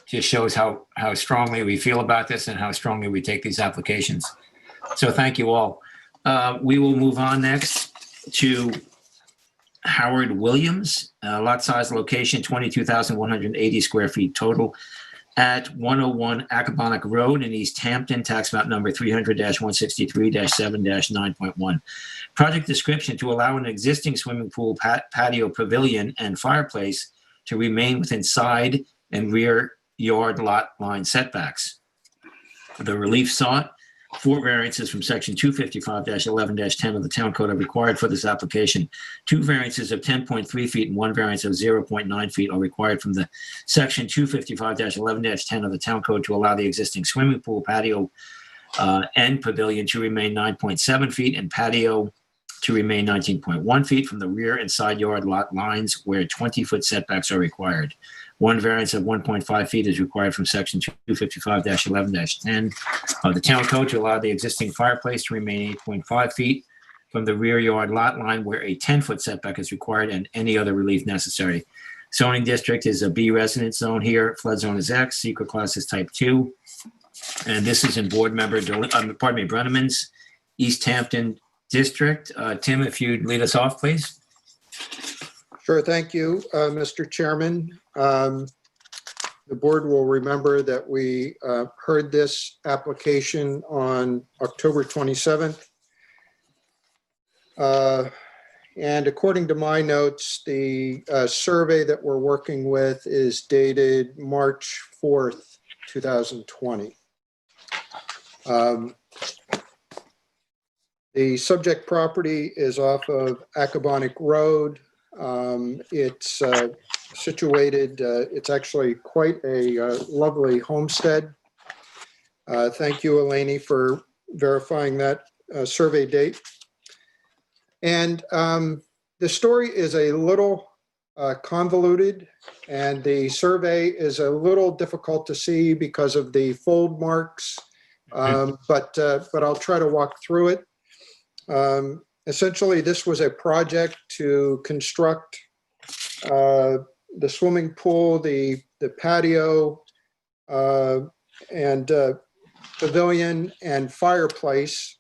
just shows how strongly we feel about this and how strongly we take these applications. So thank you all. We will move on next to Howard Williams, lot size, location, 22,180 square feet total at 101 Accabonac Road in East Hampton, tax map number 300-163-7-9.1. Project description: to allow an existing swimming pool, patio, pavilion, and fireplace to remain within side and rear yard lot line setbacks. The relief sought: 4 variances from section 255-11-10 of the town code are required for this application. 2 variances of 10.3 feet and 1 variance of 0.9 feet are required from the section 255-11-10 of the town code to allow the existing swimming pool, patio, and pavilion to remain 9.7 feet and patio to remain 19.1 feet from the rear and side yard lot lines where 20-foot setbacks are required. 1 variance of 1.5 feet is required from section 255-11-10 of the town code to allow the existing fireplace to remain 8.5 feet from the rear yard lot line where a 10-foot setback is required and any other relief necessary. Zoning district is a B residence zone here. Flood zone is X. Secret class is type 2. And this is in board member, Brenneman's East Hampton district. Tim, if you'd lead us off, please. Sure, thank you, Mr. Chairman. The board will remember that we heard this application on October 27th. And according to my notes, the survey that we're working with is dated March 4th, 2020. The subject property is off of Accabonac Road. It's situated, it's actually quite a lovely homestead. Thank you, Eleni, for verifying that survey date. And The story is a little convoluted, and the survey is a little difficult to see because of the fold marks, but I'll try to walk through it. Essentially, this was a project to construct the swimming pool, the patio, and pavilion and fireplace.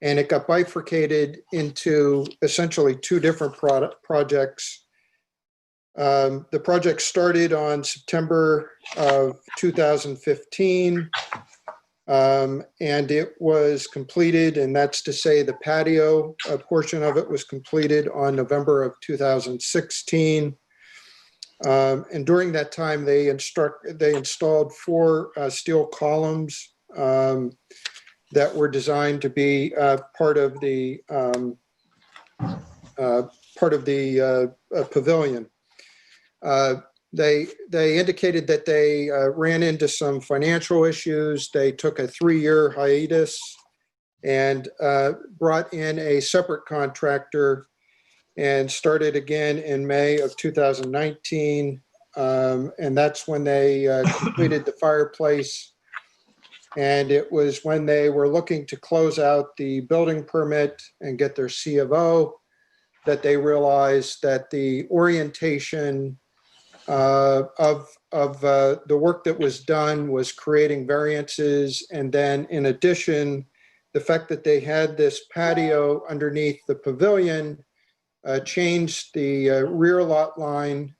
And it got bifurcated into essentially two different projects. The project started on September of 2015, and it was completed, and that's to say the patio portion of it was completed on November of 2016. And during that time, they installed 4 steel columns that were designed to be part of the pavilion. They indicated that they ran into some financial issues. They took a 3-year hiatus and brought in a separate contractor and started again in May of 2019. And that's when they completed the fireplace. And it was when they were looking to close out the building permit and get their C of O that they realized that the orientation of the work that was done was creating variances. And then in addition, the fact that they had this patio underneath the pavilion changed the rear lot line.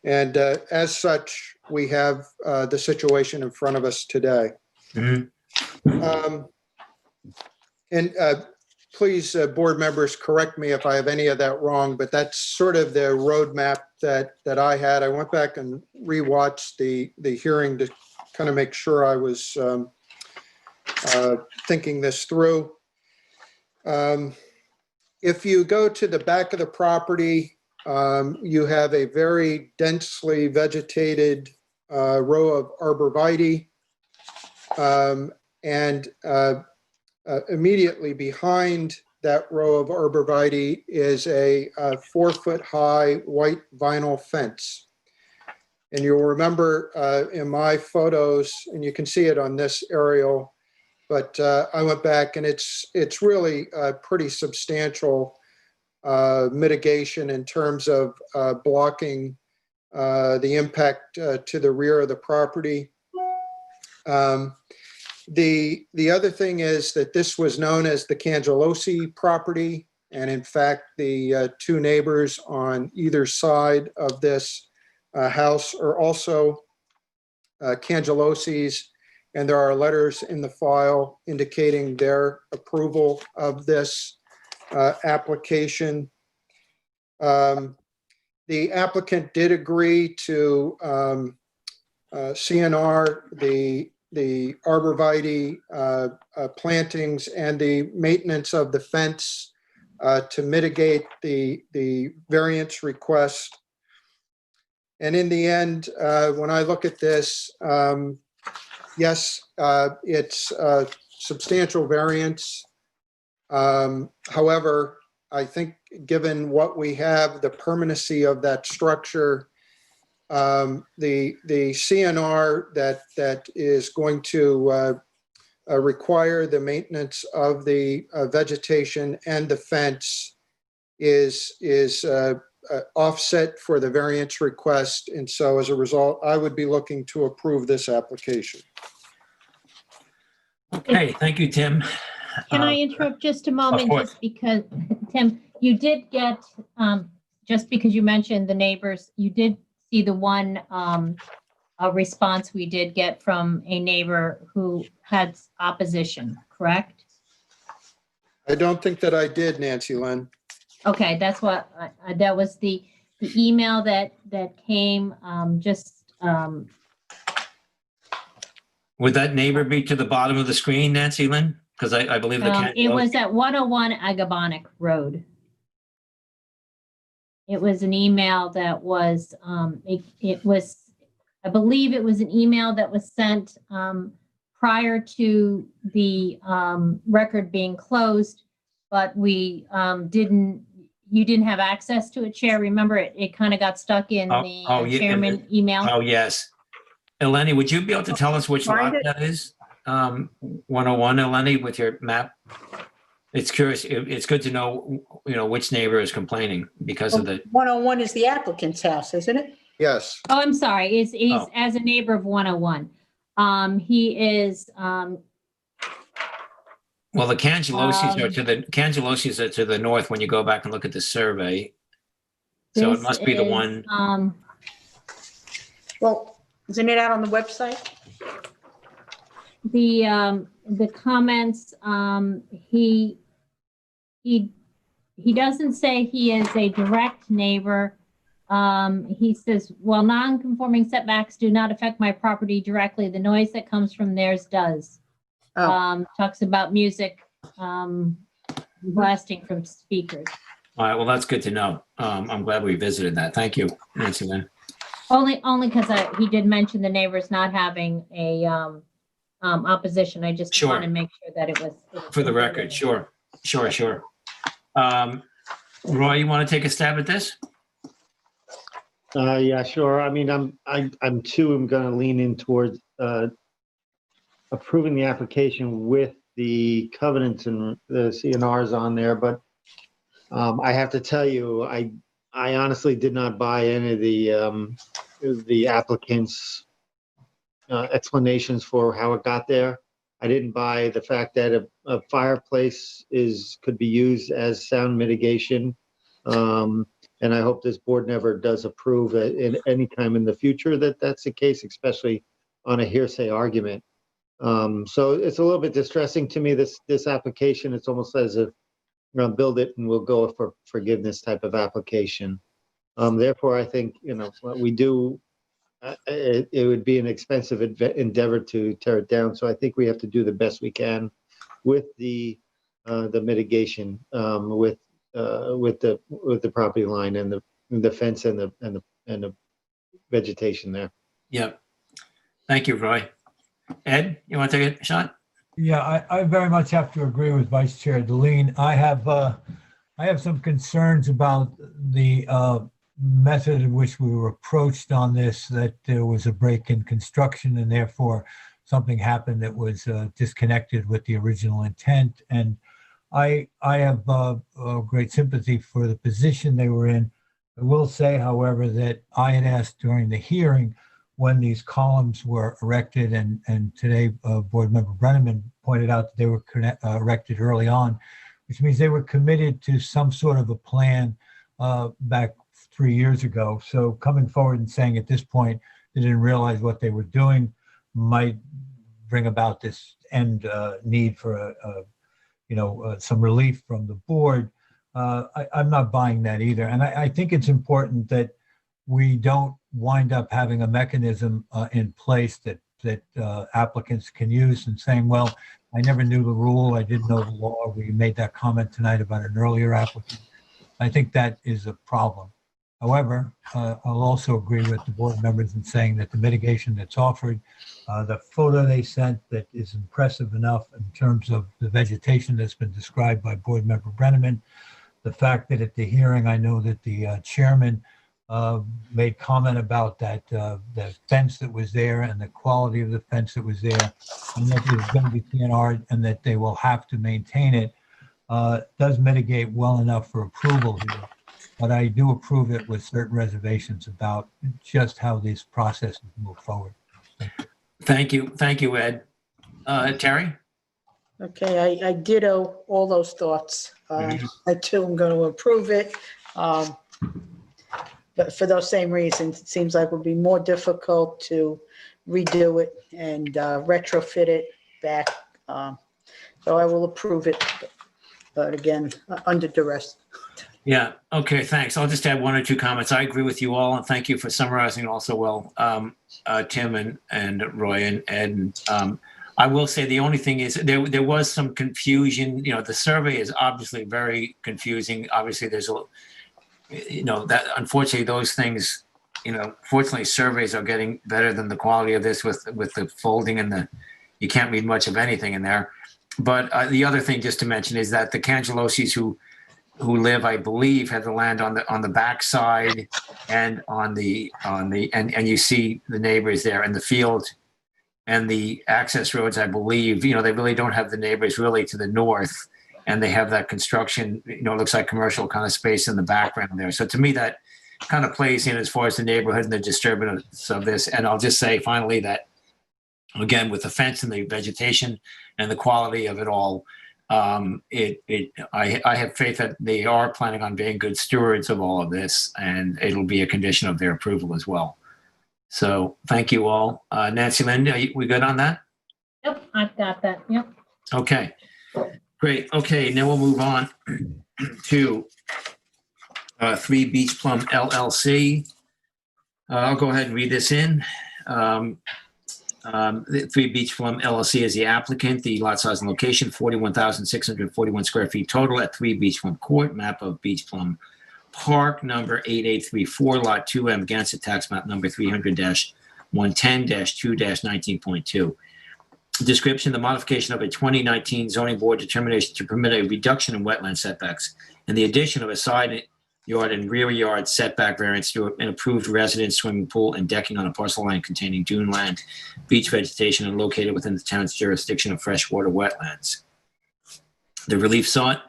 And as such, we have the situation in front of us today. Mhm. And please, board members, correct me if I have any of that wrong, but that's sort of the roadmap that I had. I went back and rewatched the hearing to kind of make sure I was thinking this through. If you go to the back of the property, you have a very densely vegetated row of arborvitae, and immediately behind that row of arborvitae is a 4-foot-high white vinyl fence. And you'll remember in my photos, and you can see it on this aerial, but I went back and it's really a pretty substantial mitigation in terms of blocking the impact to the rear of the property. The other thing is that this was known as the Cangelosi property, and in fact, the 2 neighbors on either side of this house are also Cangelosis, and there are letters in the file indicating their approval of this application. The applicant did agree to CNR the arborvitae plantings and the maintenance of the fence to mitigate the variance request. And in the end, when I look at this, yes, it's a substantial variance. However, I think given what we have, the permanency of that structure, the CNR that is going to require the maintenance of the vegetation and the fence is offset for the variance request. And so as a result, I would be looking to approve this application. Okay, thank you, Tim. Can I interrupt just a moment? course. Just because, Tim, you did get, just because you mentioned the neighbors, you did see the one a response we did get from a neighbor who had opposition, correct? I don't think that I did, Nancy Lynn. Okay, that's what, that was the email that came, Would that neighbor be to the bottom of the screen, Nancy Lynn? Because I believe the it was at 101 Agabonic Road. It was an email that was, it was, I believe it was an email that was sent prior to the record being closed but we you didn't have access to a chair. Remember, it kind of got stuck in the yeah, chairman email. Oh, yes. Eleni, would you be able to tell us which lot Find it. that is? 101, Eleni, with your map? It's curious. It's good to know, which neighbor is complaining because of the, 101 is the applicant's house, isn't it? Yes. Oh, I'm sorry. He's Oh. as a neighbor of 101. He is, well, the Cangelosi's are to the north when you go back and look at the survey. So it this must be the is, one. Well, isn't it out on the website? The comments, he doesn't say he is a direct neighbor. He says, while non-conforming setbacks do not affect my property directly, the noise that comes from theirs does. Oh, Talks about music, blasting from speakers. All right, well, that's good to know. I'm glad we visited that. Thank you, Nancy Lynn. Only because he did mention the neighbors not having a opposition. I just Sure. want to make sure that it was. For the record, sure. Roy, you want to take a stab at this? Yeah, sure. I mean, I'm going to lean in towards approving the application with the covenants and the CNRs on there, but I have to tell you, I honestly did not buy any of the applicants' explanations for how it got there. I didn't buy the fact that a fireplace could be used as sound mitigation. And I hope this board never does approve it in any time in the future that that's the case, especially on a hearsay argument. So it's a little bit distressing to me, this application. It's almost as if build it and we'll go for forgiveness type of application. Therefore, I think, what we do, it would be an expensive endeavor to tear it down. So I think we have to do the best we can with the mitigation, with the property line and the fence and the vegetation there. Yep. Thank you, Roy. Ed, you want to take a shot? Yeah, I very much have to agree with Vice Chair Deline. I have some concerns about the method in which we were approached on this, that there was a break in construction and therefore something happened that was disconnected with the original intent. And I have great sympathy for the position they were in. I will say, however, that I had asked during the hearing when these columns were erected, and today Board Member Brenneman pointed out that they were erected early on, which means they were committed to some sort of a plan back 3 years ago. So coming forward and saying at this point they didn't realize what they were doing might bring about this end need for some relief from the board. I'm not buying that either. And I think it's important that we don't wind up having a mechanism in place that applicants can use and saying, well, I never knew the rule, I didn't know the law. We made that comment tonight about an earlier applicant. I think that is a problem. However, I'll also agree with the board members in saying that the mitigation that's offered, the photo they sent that is impressive enough in terms of the vegetation that's been described by Board Member Brenneman, the fact that at the hearing, I know that the chairman made comment about that the fence that was there and the quality of the fence that was there, and that it's going to be PNR and that they will have to maintain it, does mitigate well enough for approval here. But I do approve it with certain reservations about just how these processes move forward. Thank you, Ed. Terry? okay, I ditto all those thoughts. I too am going to approve it. But for those same reasons, it seems like it would be more difficult to redo it and retrofit it back. So I will approve it, but again, under duress. Yeah, okay, thanks. I'll just add one or two comments. I agree with you all, and thank you for summarizing also well, Tim and Roy and Ed. And I will say the only thing is there was some confusion. The survey is obviously very confusing. Obviously, there's that unfortunately those things, fortunately surveys are getting better than the quality of this with the folding and you can't read much of anything in there. But the other thing just to mention is that the Cangelosis who live, I believe, have the land on the back side and and you see the neighbors there in the field and the access roads, I believe, they really don't have the neighbors really to the north, and they have that construction, it looks like commercial kind of space in the background there. So to me, that kind of plays in as far as the neighborhood and the disturbance of this. And I'll just say finally that, again, with the fence and the vegetation and the quality of it all, I have faith that they are planning on being good stewards of all of this, and it'll be a condition of their approval as well. So thank you all. Nancy Lynn, we good on that? Yep, I've got that. Yep. Okay, great. Okay, now we'll move on to 3 Beach Plum LLC. I'll go ahead and read this in. The 3 Beach Plum LLC is the applicant. The lot size and location, 41,641 square feet total at 3 Beach Plum Court, map of Beach Plum Park, number 8834, lot 2M, Gansett tax map number 300-110-2-19.2. Description: the modification of a 2019 zoning board determination to permit a reduction in wetland setbacks and the addition of a side yard and rear yard setback variance to an approved residence swimming pool and decking on a parcel line containing dune land, beach vegetation, and located within the town's jurisdiction of freshwater wetlands. The relief sought: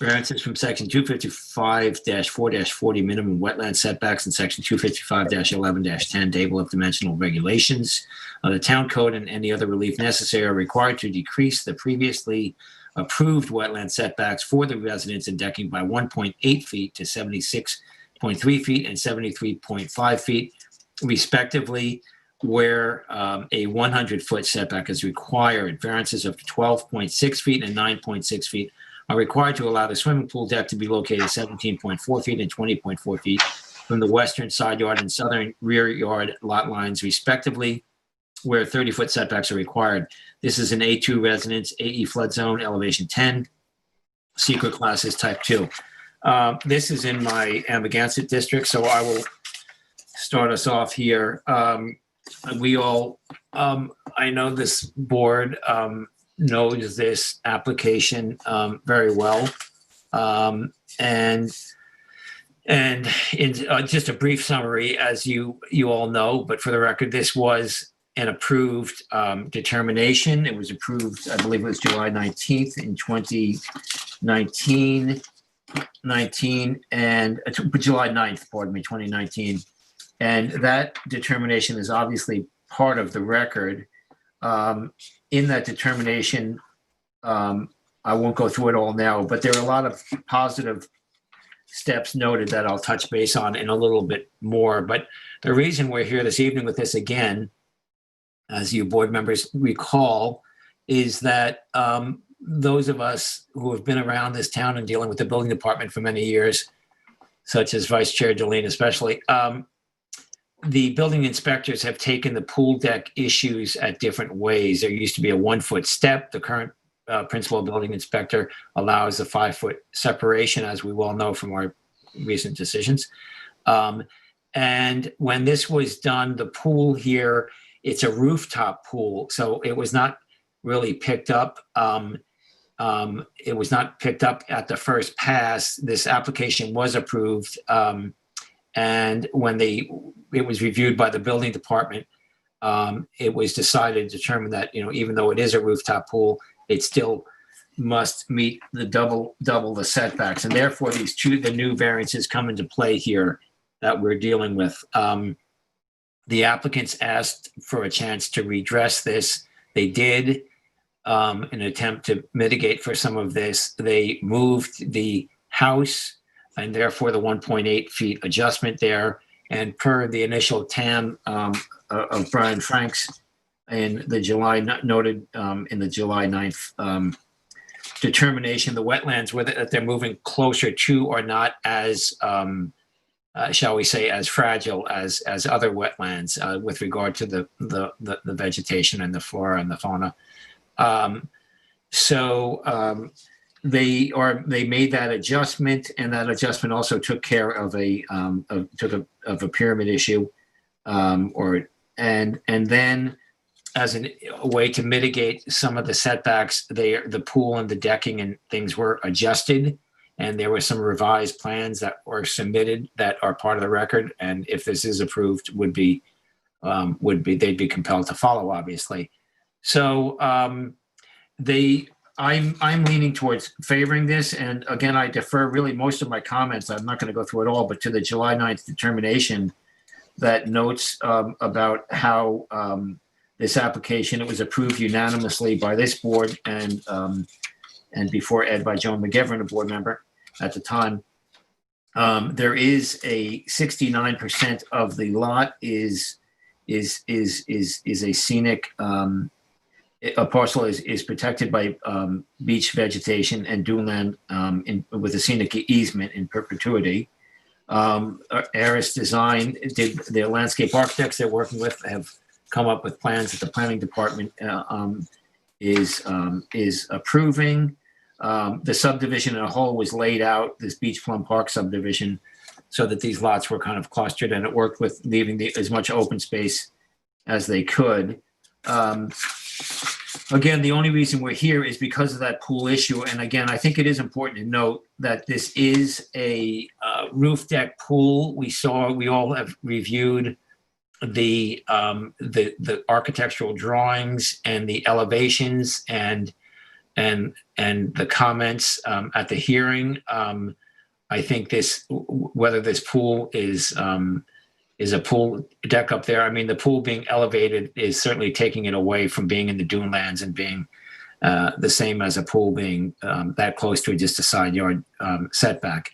variances from section 255-4-40 minimum wetland setbacks and section 255-11-10 table of dimensional regulations of the town code, and any other relief necessary are required to decrease the previously approved wetland setbacks for the residents and decking by 1.8 feet to 76.3 feet and 73.5 feet, respectively, where a 100-foot setback is required. Variances of 12.6 feet and 9.6 feet are required to allow the swimming pool deck to be located 17.4 feet and 20.4 feet from the western side yard and southern rear yard lot lines, respectively, where 30-foot setbacks are required. This is an A2 residence, AE flood zone, elevation 10, secret class is type 2. This is in my Amagansett district, so I will start us off here. We all, I know this board knows this application very well. And in just a brief summary, as you all know, but for the record, this was an approved determination. It was approved, I believe it was July 19th in 2019, and July 9th, pardon me, 2019. And that determination is obviously part of the record. In that determination, I won't go through it all now, but there are a lot of positive steps noted that I'll touch base on in a little bit more. But the reason we're here this evening with this again, as you board members recall, is that those of us who have been around this town and dealing with the building department for many years, such as Vice Chair Deline especially, the building inspectors have taken the pool deck issues at different ways. There used to be a 1-foot step. The current principal building inspector allows a 5-foot separation, as we well know from our recent decisions. And when this was done, the pool here, it's a rooftop pool, so it was not really picked up. It was not picked up at the first pass. This application was approved, and when it was reviewed by the building department, it was decided to determine that, even though it is a rooftop pool, it still must meet the double the setbacks, and therefore the new variances come into play here that we're dealing with. The applicants asked for a chance to redress this. They did, in an attempt to mitigate for some of this. They moved the house and therefore the 1.8 feet adjustment there. And per the initial TAM of Brian Franks in the July noted in the July 9th determination, the wetlands that they're moving closer to are not as shall we say, as fragile as other wetlands with regard to the vegetation and the flora and the fauna. They made that adjustment, and that adjustment also took care of a pyramid issue, and then a way to mitigate some of the setbacks, the pool and the decking and things were adjusted. And there were some revised plans that were submitted that are part of the record. And if this is approved, they'd be compelled to follow, obviously. So I'm leaning towards favoring this. And again, I defer really most of my comments. I'm not going to go through it all, but to the July 9th determination that notes about how this application, it was approved unanimously by this board and before Ed by Joan McGivern, a board member at the time. There is a 69% of the lot is a scenic, a parcel is protected by beach vegetation and duneland with a scenic easement in perpetuity. Aris Design did, their landscape architects they're working with have come up with plans that the planning department is approving. The subdivision in a whole was laid out, this Beach Plum Park subdivision, so that these lots were kind of clustered, and it worked with leaving as much open space as they could. Again, the only reason we're here is because of that pool issue. And again, I think it is important to note that this is a roof deck pool. We all have reviewed the architectural drawings and the elevations and the comments at the hearing. I think whether this pool is a pool deck up there. I mean, the pool being elevated is certainly taking it away from being in the dunelands and being the same as a pool being that close to just a side yard setback.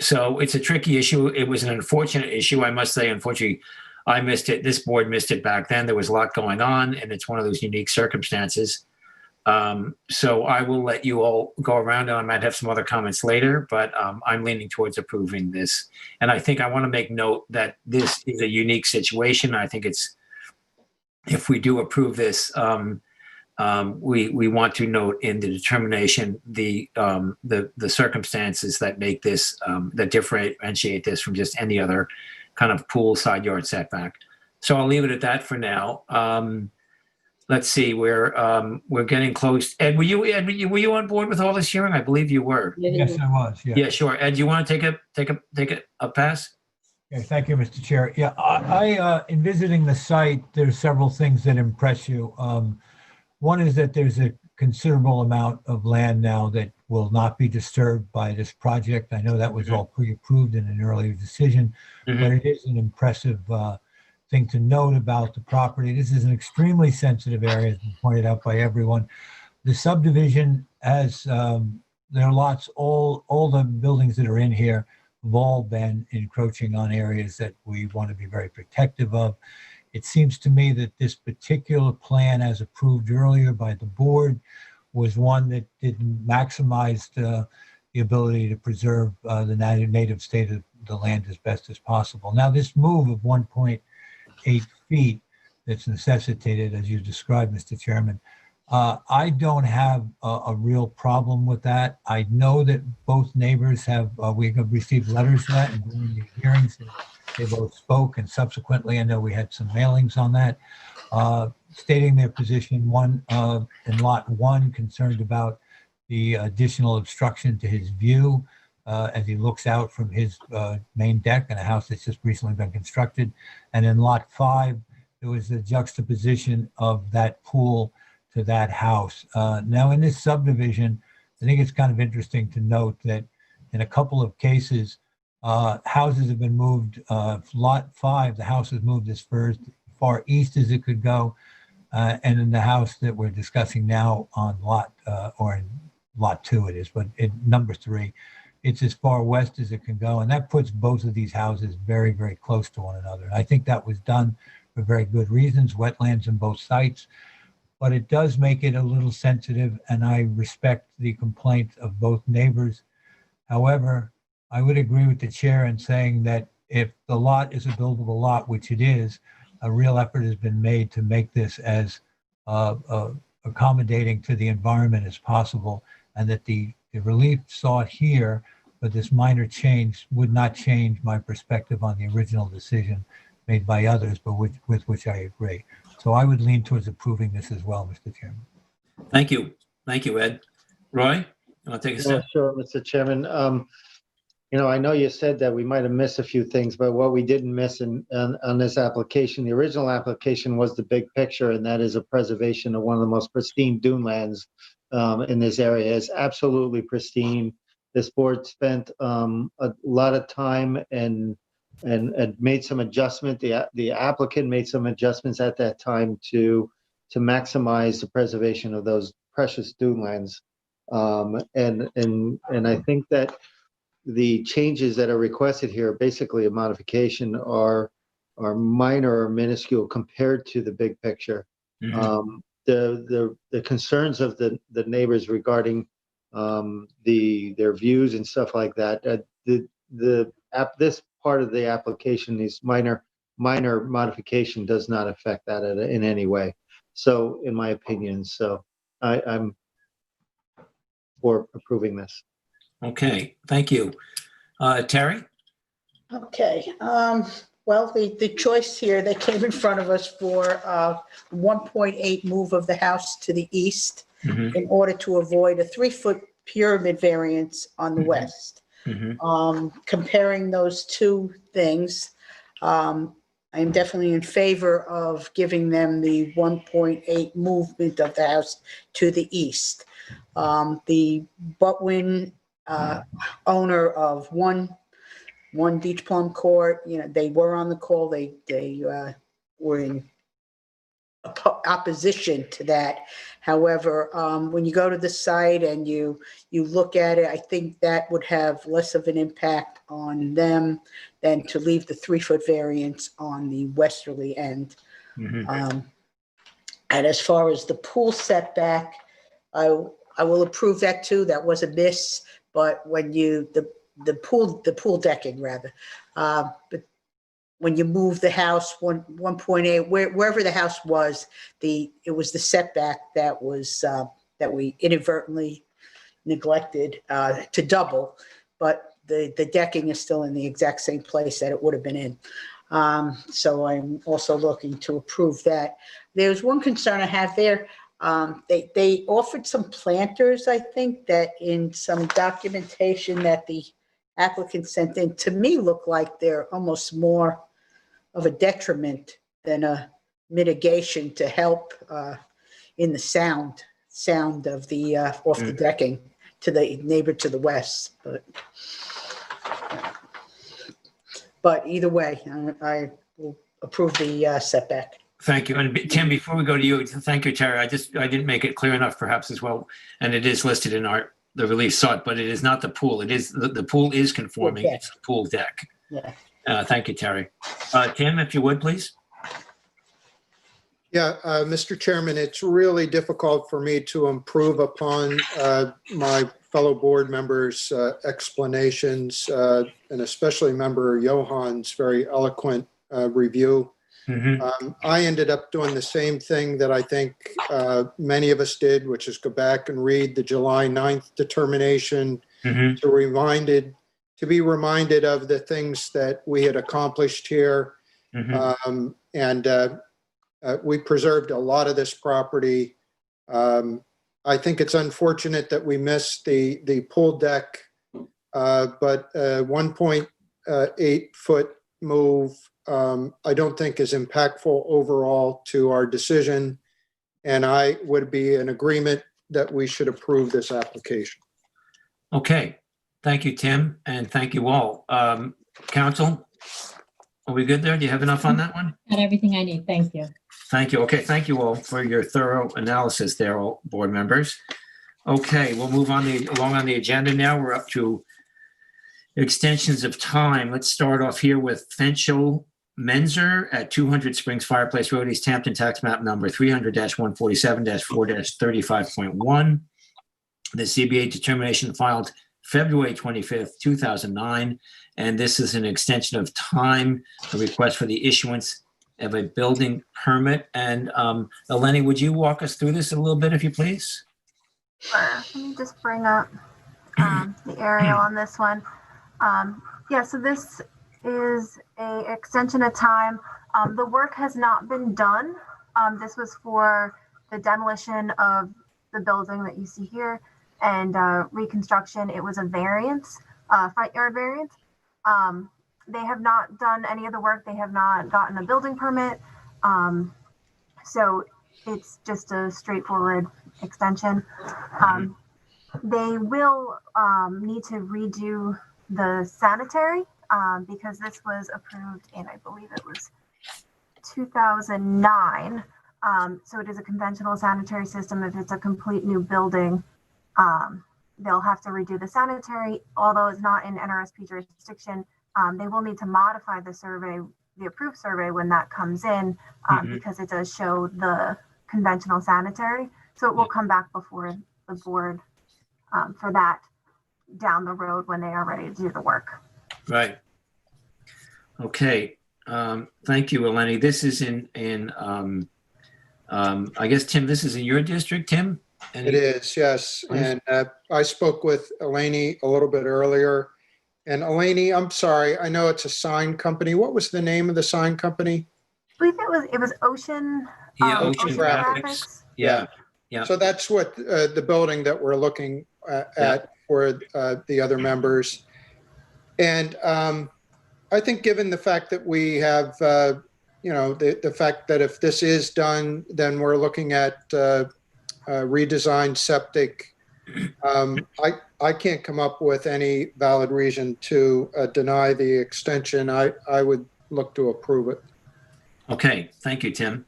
So it's a tricky issue. It was an unfortunate issue. I must say, unfortunately, I missed it. This board missed it back then. There was a lot going on, and it's one of those unique circumstances. So I will let you all go around, and I might have some other comments later, but I'm leaning towards approving this. And I think I want to make note that this is a unique situation. I think if we do approve this, we want to note in the determination the circumstances that make this, that differentiate this from just any other kind of pool side yard setback. So I'll leave it at that for now. Let's see, we're getting close. Ed, were you on board with all this hearing? I believe you were. Yes, I was. Yeah. Yeah, sure. Ed, do you want to take a pass? Okay, thank you, Mr. Chair. Yeah, I in visiting the site, there's several things that impress you. One is that there's a considerable amount of land now that will not be disturbed by this project. I know that was all pre-approved in an earlier decision, but it is an impressive thing to note about the property. This is an extremely sensitive area, as pointed out by everyone. The subdivision has their lots, all the buildings that are in here have all been encroaching on areas that we want to be very protective of. It seems to me that this particular plan, as approved earlier by the board, was one that didn't maximize the ability to preserve the native state of the land as best as possible. Now, this move of 1.8 feet that's necessitated, as you described, Mr. Chairman, I don't have a real problem with that. I know that both neighbors we have received letters to that, and during the hearings, they both spoke, and subsequently, I know we had some mailings on that, stating their position. One in lot 1 concerned about the additional obstruction to his view as he looks out from his main deck in a house that's just recently been constructed. And in lot 5, there was a juxtaposition of that pool to that house. Now in this subdivision, I think it's kind of interesting to note that in a couple of cases, houses have been moved. Lot 5, the house was moved as far east as it could go. And in the house that we're discussing now on in lot 2 it is, but in number 3, it's as far west as it can go. And that puts both of these houses very, very close to one another. I think that was done for very good reasons, wetlands in both sites, but it does make it a little sensitive, and I respect the complaint of both neighbors. However, I would agree with the chair in saying that if the lot is a buildable lot, which it is, a real effort has been made to make this as accommodating to the environment as possible, and that the relief sought here for this minor change would not change my perspective on the original decision made by others, but with which I agree. So I would lean towards approving this as well, Mr. Chairman. Thank you. Thank you, Ed. Roy, you want to take a Yeah, step? sure, Mr. Chairman. I know you said that we might have missed a few things, but what we didn't miss on this application, the original application was the big picture, and that is a preservation of one of the most pristine dunelands in this area. It's absolutely pristine. This board spent a lot of time and made some adjustment. The applicant made some adjustments at that time to maximize the preservation of those precious dunelands. And I think that the changes that are requested here, basically a modification, are minor or minuscule compared to the big picture. Mhm. The concerns of the neighbors regarding their views and stuff like that, this part of the application, these minor modification, does not affect that in any way. So, in my opinion, I'm for approving this. Okay, thank you. Terry? Okay, well, the choice here, they came in front of us for 1.8 move of the house to the east Mhm, in order to avoid a 3-foot pyramid variance on the Mhm. west. mhm. Comparing those two things, I'm definitely in favor of giving them the 1.8 movement of the house to the east. The Butwin owner of one Beach Plum Court, they were on the call. They were in opposition to that. However, when you go to the site and you look at it, I think that would have less of an impact on them than to leave the 3-foot variance on the westerly end. Mhm. And as far as the pool setback, I will approve that too. That was a miss, but when the pool decking rather, but when you move the house 1.8, wherever the house was, it was the setback that that we inadvertently neglected to double, but the decking is still in the exact same place that it would have been in. So I'm also looking to approve that. There's one concern I have there. They offered some planters, I think, that in some documentation that the applicant sent in, to me, look like they're almost more of a detriment than a mitigation to help in the sound of the off the decking to the neighbor to the west. But either way, I will approve the setback. Thank you. And Tim, before we go to you, thank you, Terry. I didn't make it clear enough perhaps as well. And it is listed in the relief sought, but it is not the pool. It is the pool is conforming. It's the pool deck. Yeah. Thank you, Terry. Tim, if you would, please. Yeah, Mr. Chairman, it's really difficult for me to improve upon my fellow board members' explanations, and especially member Johann's very eloquent review. I ended up doing the same thing that I think many of us did, which is go back and read the July 9th determination to be reminded of the things that we had accomplished here. We preserved a lot of this property. I think it's unfortunate that we missed the pool deck, but 1.8 foot move I don't think is impactful overall to our decision, and I would be in agreement that we should approve this application. Okay. Thank you, Tim, and thank you all. Council, are we good there? Do you have enough on that one? Got everything I need. Thank you. Thank you. Okay, thank you all for your thorough analysis there, all board members. Okay, we'll move on along on the agenda now. We're up to extensions of time. Let's start off here with Fenchel Menzer at 200 Springs Fireplace Road, East Hampton, tax map number 300-147-4-35.1. The ZBA determination filed February 25th, 2009, and this is an extension of time, a request for the issuance of a building permit. And Eleni, would you walk us through this a little bit, if you please? Sure. Let me just bring up the aerial on this one. Yeah, so this is a extension of time. The work has not been done This was for the demolition of the building that you see here and reconstruction. It was a variance, front yard variance. They have not done any of the work. They have not gotten a building permit. So it's just a straightforward extension. They will need to redo the sanitary because this was approved in, I believe it was 2009. So it is a conventional sanitary system. If it's a complete new building, they'll have to redo the sanitary. Although it's not in NRSP jurisdiction, they will need to modify the survey, the approved survey when that comes in, because it does show the conventional sanitary. So it will come back before the board for that down the road when they are ready to do the work. Right. Okay. Thank you, Eleni. This is I guess, Tim, this is in your district, Tim? It is, yes. And I spoke with Eleni a little bit earlier. And Eleni, I'm sorry, I know it's a sign company. What was the name of the sign company? I believe it was Ocean. Yeah, Ocean Graphics. Graphics. Yeah. Yeah. So that's what the building that we're looking at for the other members. And I think given the fact that we have, the fact that if this is done, then we're looking at redesigned septic. I can't come up with any valid reason to deny the extension. I would look to approve it. Okay. Thank you, Tim.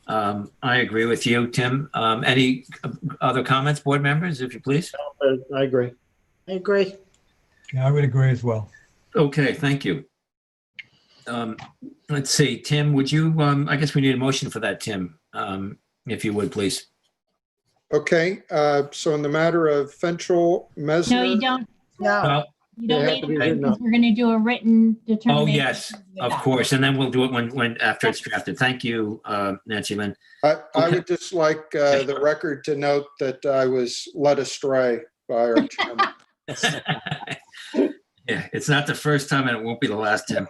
I agree with you, Tim. Any other comments, board members, if you please? I agree. I agree. Yeah, I would agree as well. Okay, thank you. Let's see, Tim, would you, I guess we need a motion for that, Tim, if you would, please. Okay, so in the matter of Fentrell Mesner. No, you don't. No, You don't They have need to be it written because up. we're going to do a written Oh, determination. yes, of course. And then we'll do it when after it's drafted. Thank you, Nancy Lynn. I Okay. would just like the record to note that I was led astray by our chairman. Yeah, it's not the first time and it won't be the last, Tim.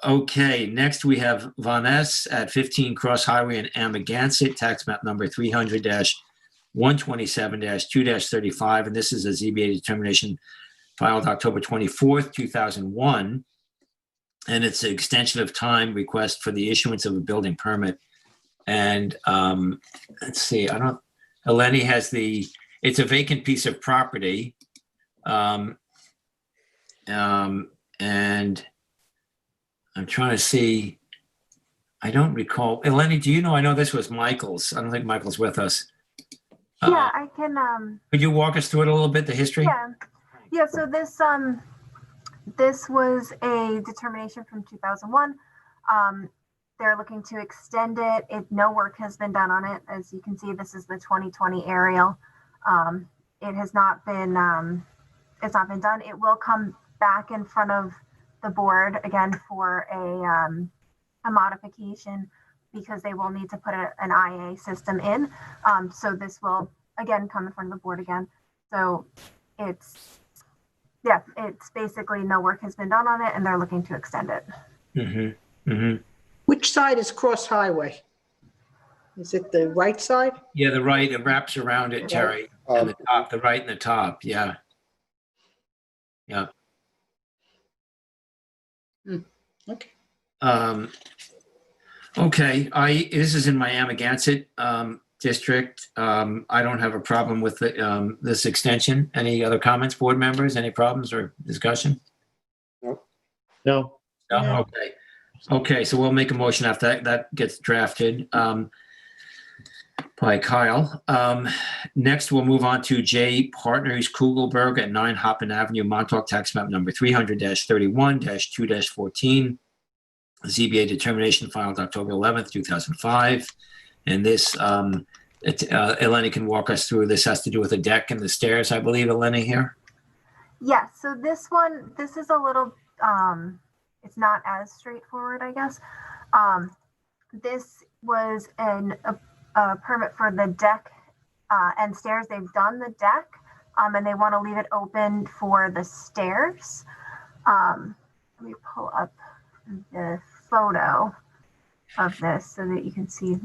Okay, next we have Vaness at 15 Cross Highway in Amagansett, tax map number 300-127-2-35. And this is a ZBA determination filed October 24th, 2001. And it's an extension of time request for the issuance of a building permit. And let's see, Eleni has it's a vacant piece of property. And I'm trying to see, I don't recall. Eleni, do you know? I know this was Michael's. I don't think Michael's with us. Yeah, I can. Could you walk us through it a little bit, the history? Yeah. So this was a determination from 2001. They're looking to extend it. No work has been done on it. As you can see, this is the 2020 aerial. It has not been. It's not been done. It will come back in front of the board again for a modification because they will need to put an IA system in. So this will again come in front of the board again. So it's basically no work has been done on it and they're looking to extend it. Mm-hmm. Mm-hmm. which side is Cross Highway? Is it the right side? Yeah, the right, it wraps around it, Terry. And the top, the right and the top, yeah. Yeah. Okay. Okay, this is in my Amagansett district. I don't have a problem with this extension. Any other comments, board members? Any problems or discussion? No. No? No. Okay. Okay, so we'll make a motion after that gets drafted by Kyle. Next, we'll move on to J Partners Kugelberg at 9 Hoppin Avenue, Montauk, tax map number 300-31-2-14. ZBA determination filed October 11th, 2005. And this, Eleni can walk us through. This has to do with the deck and the stairs, I believe, Eleni, here. Yeah, so this is a little, it's not as straightforward, I guess. This was a permit for the deck and stairs. They've done the deck and they want to leave it open for the stairs. Let me pull up the photo. of this so that you can see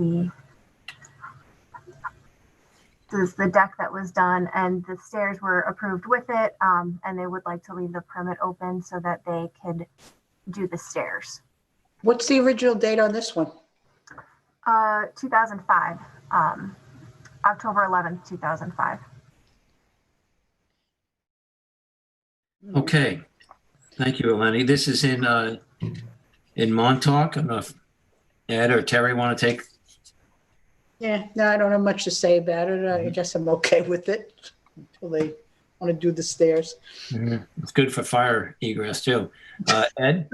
this is the deck that was done, and the stairs were approved with it, and they would like to leave the permit open so that they could do the stairs. What's the original date on this one? 2005, October 11th, 2005. Okay. Thank you, Eleni. This is in Montauk. I don't know if Ed or Terry want to take. Yeah, no, I don't have much to say about it. I guess I'm okay with it until they want to do the stairs. It's good for fire egress too. Ed?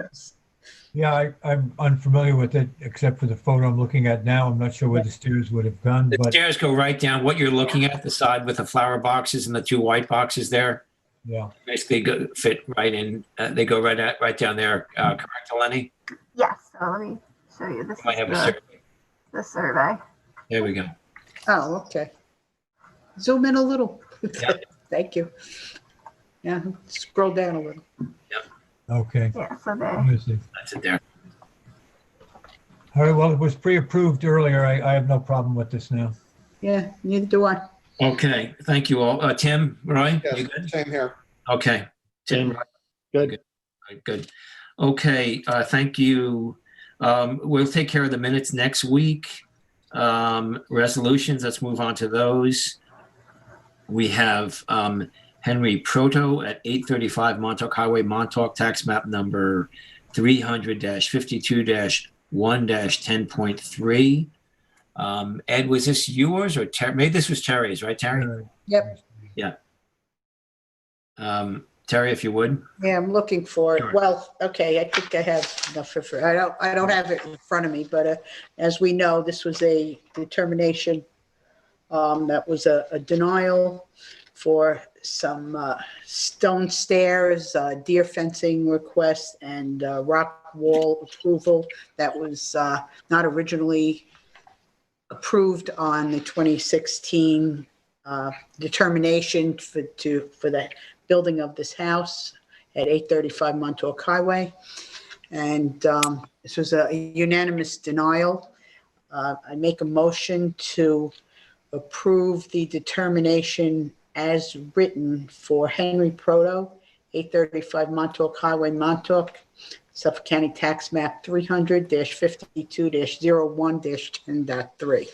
Yeah, I'm unfamiliar with it, except for the photo I'm looking at now. I'm not sure where the stairs would have gone, The but stairs go right down. What you're looking at, the side with the flower boxes and the two white boxes there, yeah. basically fit right in. They go right down there. Correct, Eleni? Yes, so let me show you. This Might have a is survey. the survey. There we go. Oh, okay. Zoom in a little. Yeah. Thank you. Yeah, scroll down a little. Okay. Yeah, so Let they, me see. That's it there. All right, well, it was pre-approved earlier. I have no problem with this now. Yeah, neither do I. Okay. Thank you all. Tim, Roy? Yes, You good? same here. Okay. Tim, Good. good. Okay. Thank you. We'll take care of the minutes next week. Resolutions, let's move on to those. We have Henry Proto at 835 Montauk Highway, Montauk, tax map number 300-52-1-10.3. Ed, was this yours or Terry? Maybe this was Terry's, right, Terry? Yep. Terry, if you would. Yeah, I'm looking for Sure. it. Well, okay, I think I have enough for, I don't have it in front of me, but as we know, this was a determination that was a denial for some stone stairs, deer fencing request, and rock wall approval that was not originally approved on the 2016 determination for the building of this house at 835 Montauk Highway. And this was a unanimous denial. I make a motion to approve the determination as written for Henry Proto, 835 Montauk Highway, Montauk, Suffolk County Tax Map 300-52-01-10.3.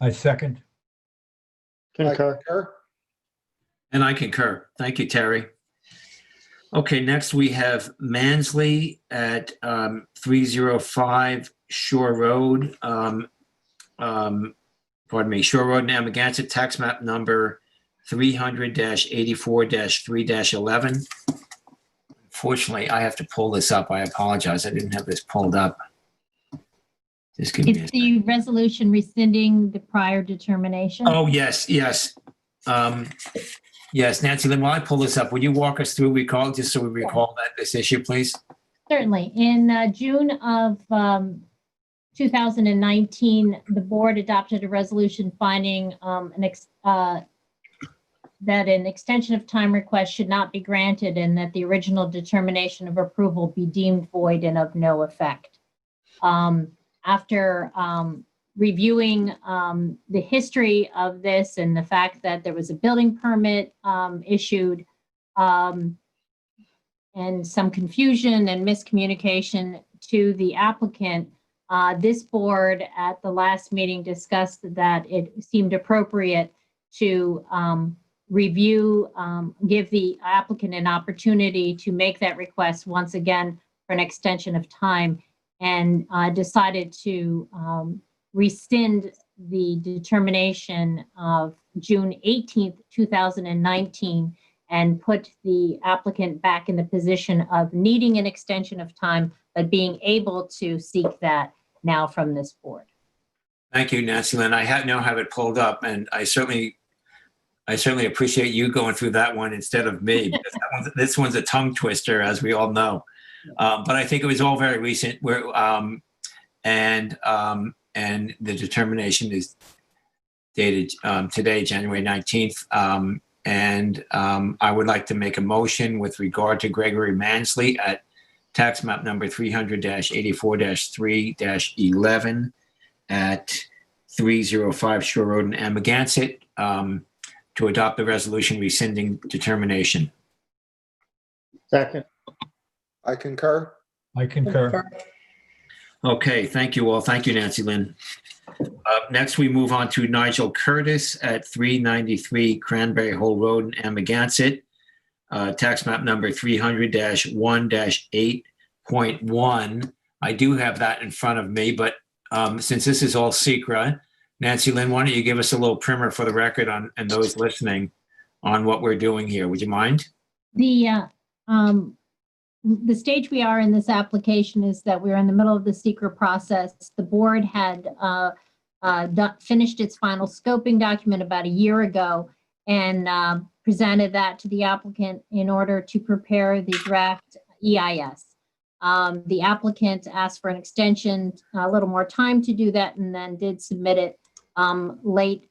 I second. Concur. And I concur. Thank you, Terry. Okay, next we have Mansley at 305 Shore Road. Shore Road in Amagansett, tax map number 300-84-3-11. Fortunately, I have to pull this up. I apologize. I didn't have this pulled up. Just give me It's the resolution rescinding the prior determination. Oh, yes. Yes, Nancy Lynn, while I pull this up, would you walk us through just so we recall this issue, please? Certainly. In June of 2019, the board adopted a resolution finding that an extension of time request should not be granted and that the original determination of approval be deemed void and of no effect. After reviewing the history of this and the fact that there was a building permit issued and some confusion and miscommunication to the applicant, this board at the last meeting discussed that it seemed appropriate to review, give the applicant an opportunity to make that request once again for an extension of time, and decided to rescind the determination of June 18th, 2019, and put the applicant back in the position of needing an extension of time, but being able to seek that now from this board. Thank you, Nancy Lynn. I now have it pulled up, and I certainly appreciate you going through that one instead of me, because this one's a tongue twister, as we all know. But I think it was all very recent. And the determination is dated today, January 19th. I would like to make a motion with regard to Gregory Mansley at tax map number 300-84-3-11 at 305 Shore Road in Amagansett, to adopt the resolution rescinding determination. Second. I concur. I concur. Okay, thank you all. Thank you, Nancy Lynn. Next, we move on to Nigel Curtis at 393 Cranberry Hole Road in Amagansett, tax map number 300-1-8.1. I do have that in front of me, but since this is all secret, Nancy Lynn, why don't you give us a little primer for the record and those listening on what we're doing here? Would you mind? The stage we are in this application is that we're in the middle of the secret process. The board had finished its final scoping document about a year ago and presented that to the applicant in order to prepare the draft EIS. The applicant asked for an extension, a little more time to do that, and then did submit it late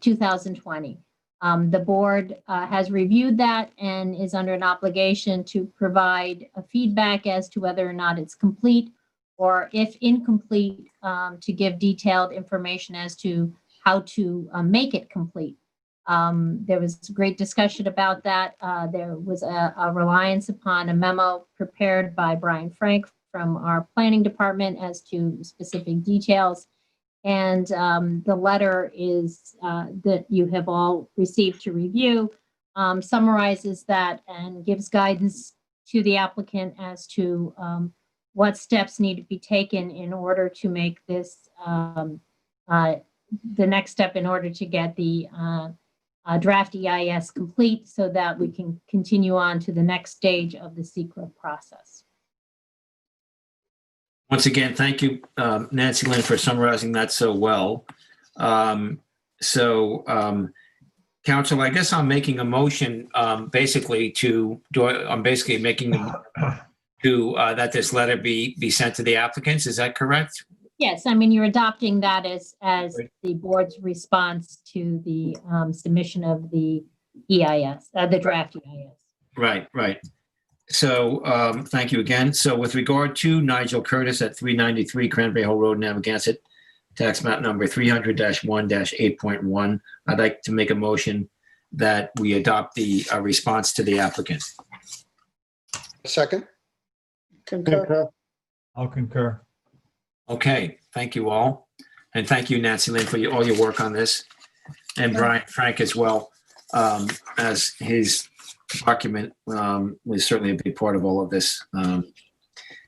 2020. The board has reviewed that and is under an obligation to provide a feedback as to whether or not it's complete, or if incomplete, to give detailed information as to how to make it complete. There was great discussion about that. There was a reliance upon a memo prepared by Brian Frank from our planning department as to specific details. And the letter is that you have all received to review, summarizes that and gives guidance to the applicant as to what steps need to be taken in order to make this the next step in order to get the draft EIS complete so that we can continue on to the next stage of the secret process. Once again, thank you, Nancy Lynn, for summarizing that so well. Council, I guess I'm making a motion basically to that this letter be sent to the applicants. Is that correct? Yes, I mean, you're adopting that as the board's response to the submission of the EIS, the draft EIS. Right. So thank you again. So with regard to Nigel Curtis at 393 Cranberry Hole Road, Amagansett, tax map number 300-1-8.1, I'd like to make a motion that we adopt the response to the applicant. Second. Concur. I'll concur. Okay, thank you all. And thank you, Nancy Lynn, for all your work on this. And Brian Frank as well, as his document was certainly a big part of all of this.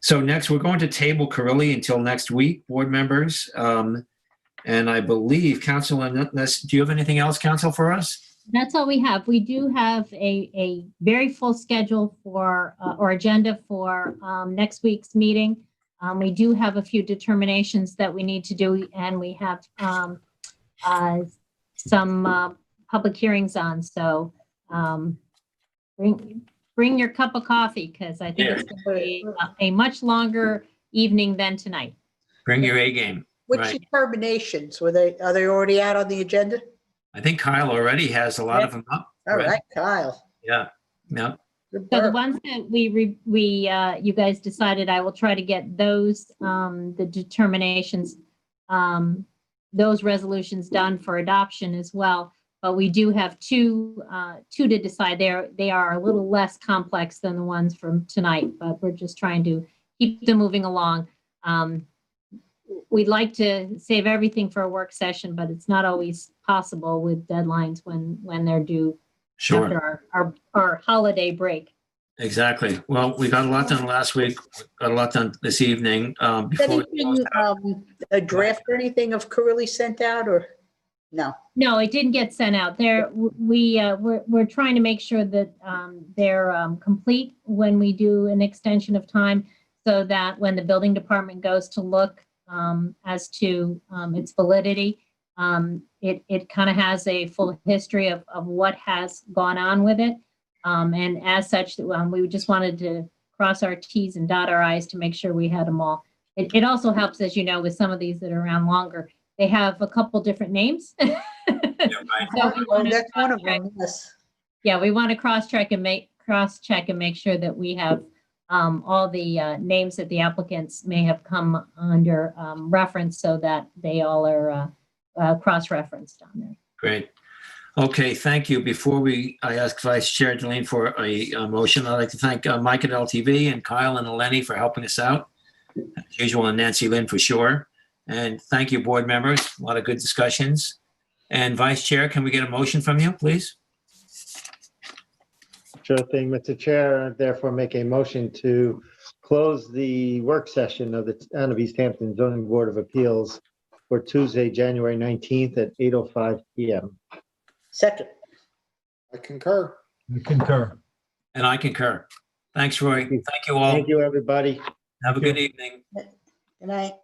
So next, we're going to table Carilli until next week, board members. And I believe, Council, unless, do you have anything else, Council, for us? That's all we have. We do have a very full schedule for or agenda for next week's meeting. We do have a few determinations that we need to do, and we have some public hearings on. So bring your cup of coffee, because I think it's going to be a much longer evening than tonight. Bring your A game. Which Right. determinations, are they already out on the agenda? I think Kyle already has a lot of them up. All right, Kyle. Yeah. Good So the work. ones that you guys decided, I will try to get those, the determinations, those resolutions done for adoption as well. But we do have two to decide. They are a little less complex than the ones from tonight, but we're just trying to keep them moving along. We'd like to save everything for a work session, but it's not always possible with deadlines when they're due Sure. after our holiday break. Exactly. Well, we got a lot done last week. Got a lot done this evening. Before we close Anything, out, a draft or anything of Carilli sent out, or no? No, it didn't get sent out. We're trying to make sure that they're complete when we do an extension of time, so that when the building department goes to look as to its validity, it kind of has a full history of what has gone on with it. And as such, we just wanted to cross our T's and dot our I's to make sure we had them all. It also helps, as you know, with some of these that are around longer. They have a couple different names. yeah, right. So we Well, wanna that's one of cross-check. them, yes. Yeah, we want to cross-check and make sure that we have all the names that the applicants may have come under reference so that they all are cross-referenced on there. Great. Okay, thank you. Before I ask Vice Chair Deline for a motion, I'd like to thank Mike at LTV and Kyle and Eleni for helping us out, as usual, and Nancy Lynn for sure. And thank you, board members. A lot of good discussions. And Vice Chair, can we get a motion from you, please? Sure thing, Mr. Chair. I therefore make a motion to close the work session of the Town of East Hampton Zoning Board of Appeals for Tuesday, January 19th at 8:05 p.m. Second. I concur. I concur. And I concur. Thanks, Roy. Thank you all. Thank you, everybody. Have a good evening. Good night.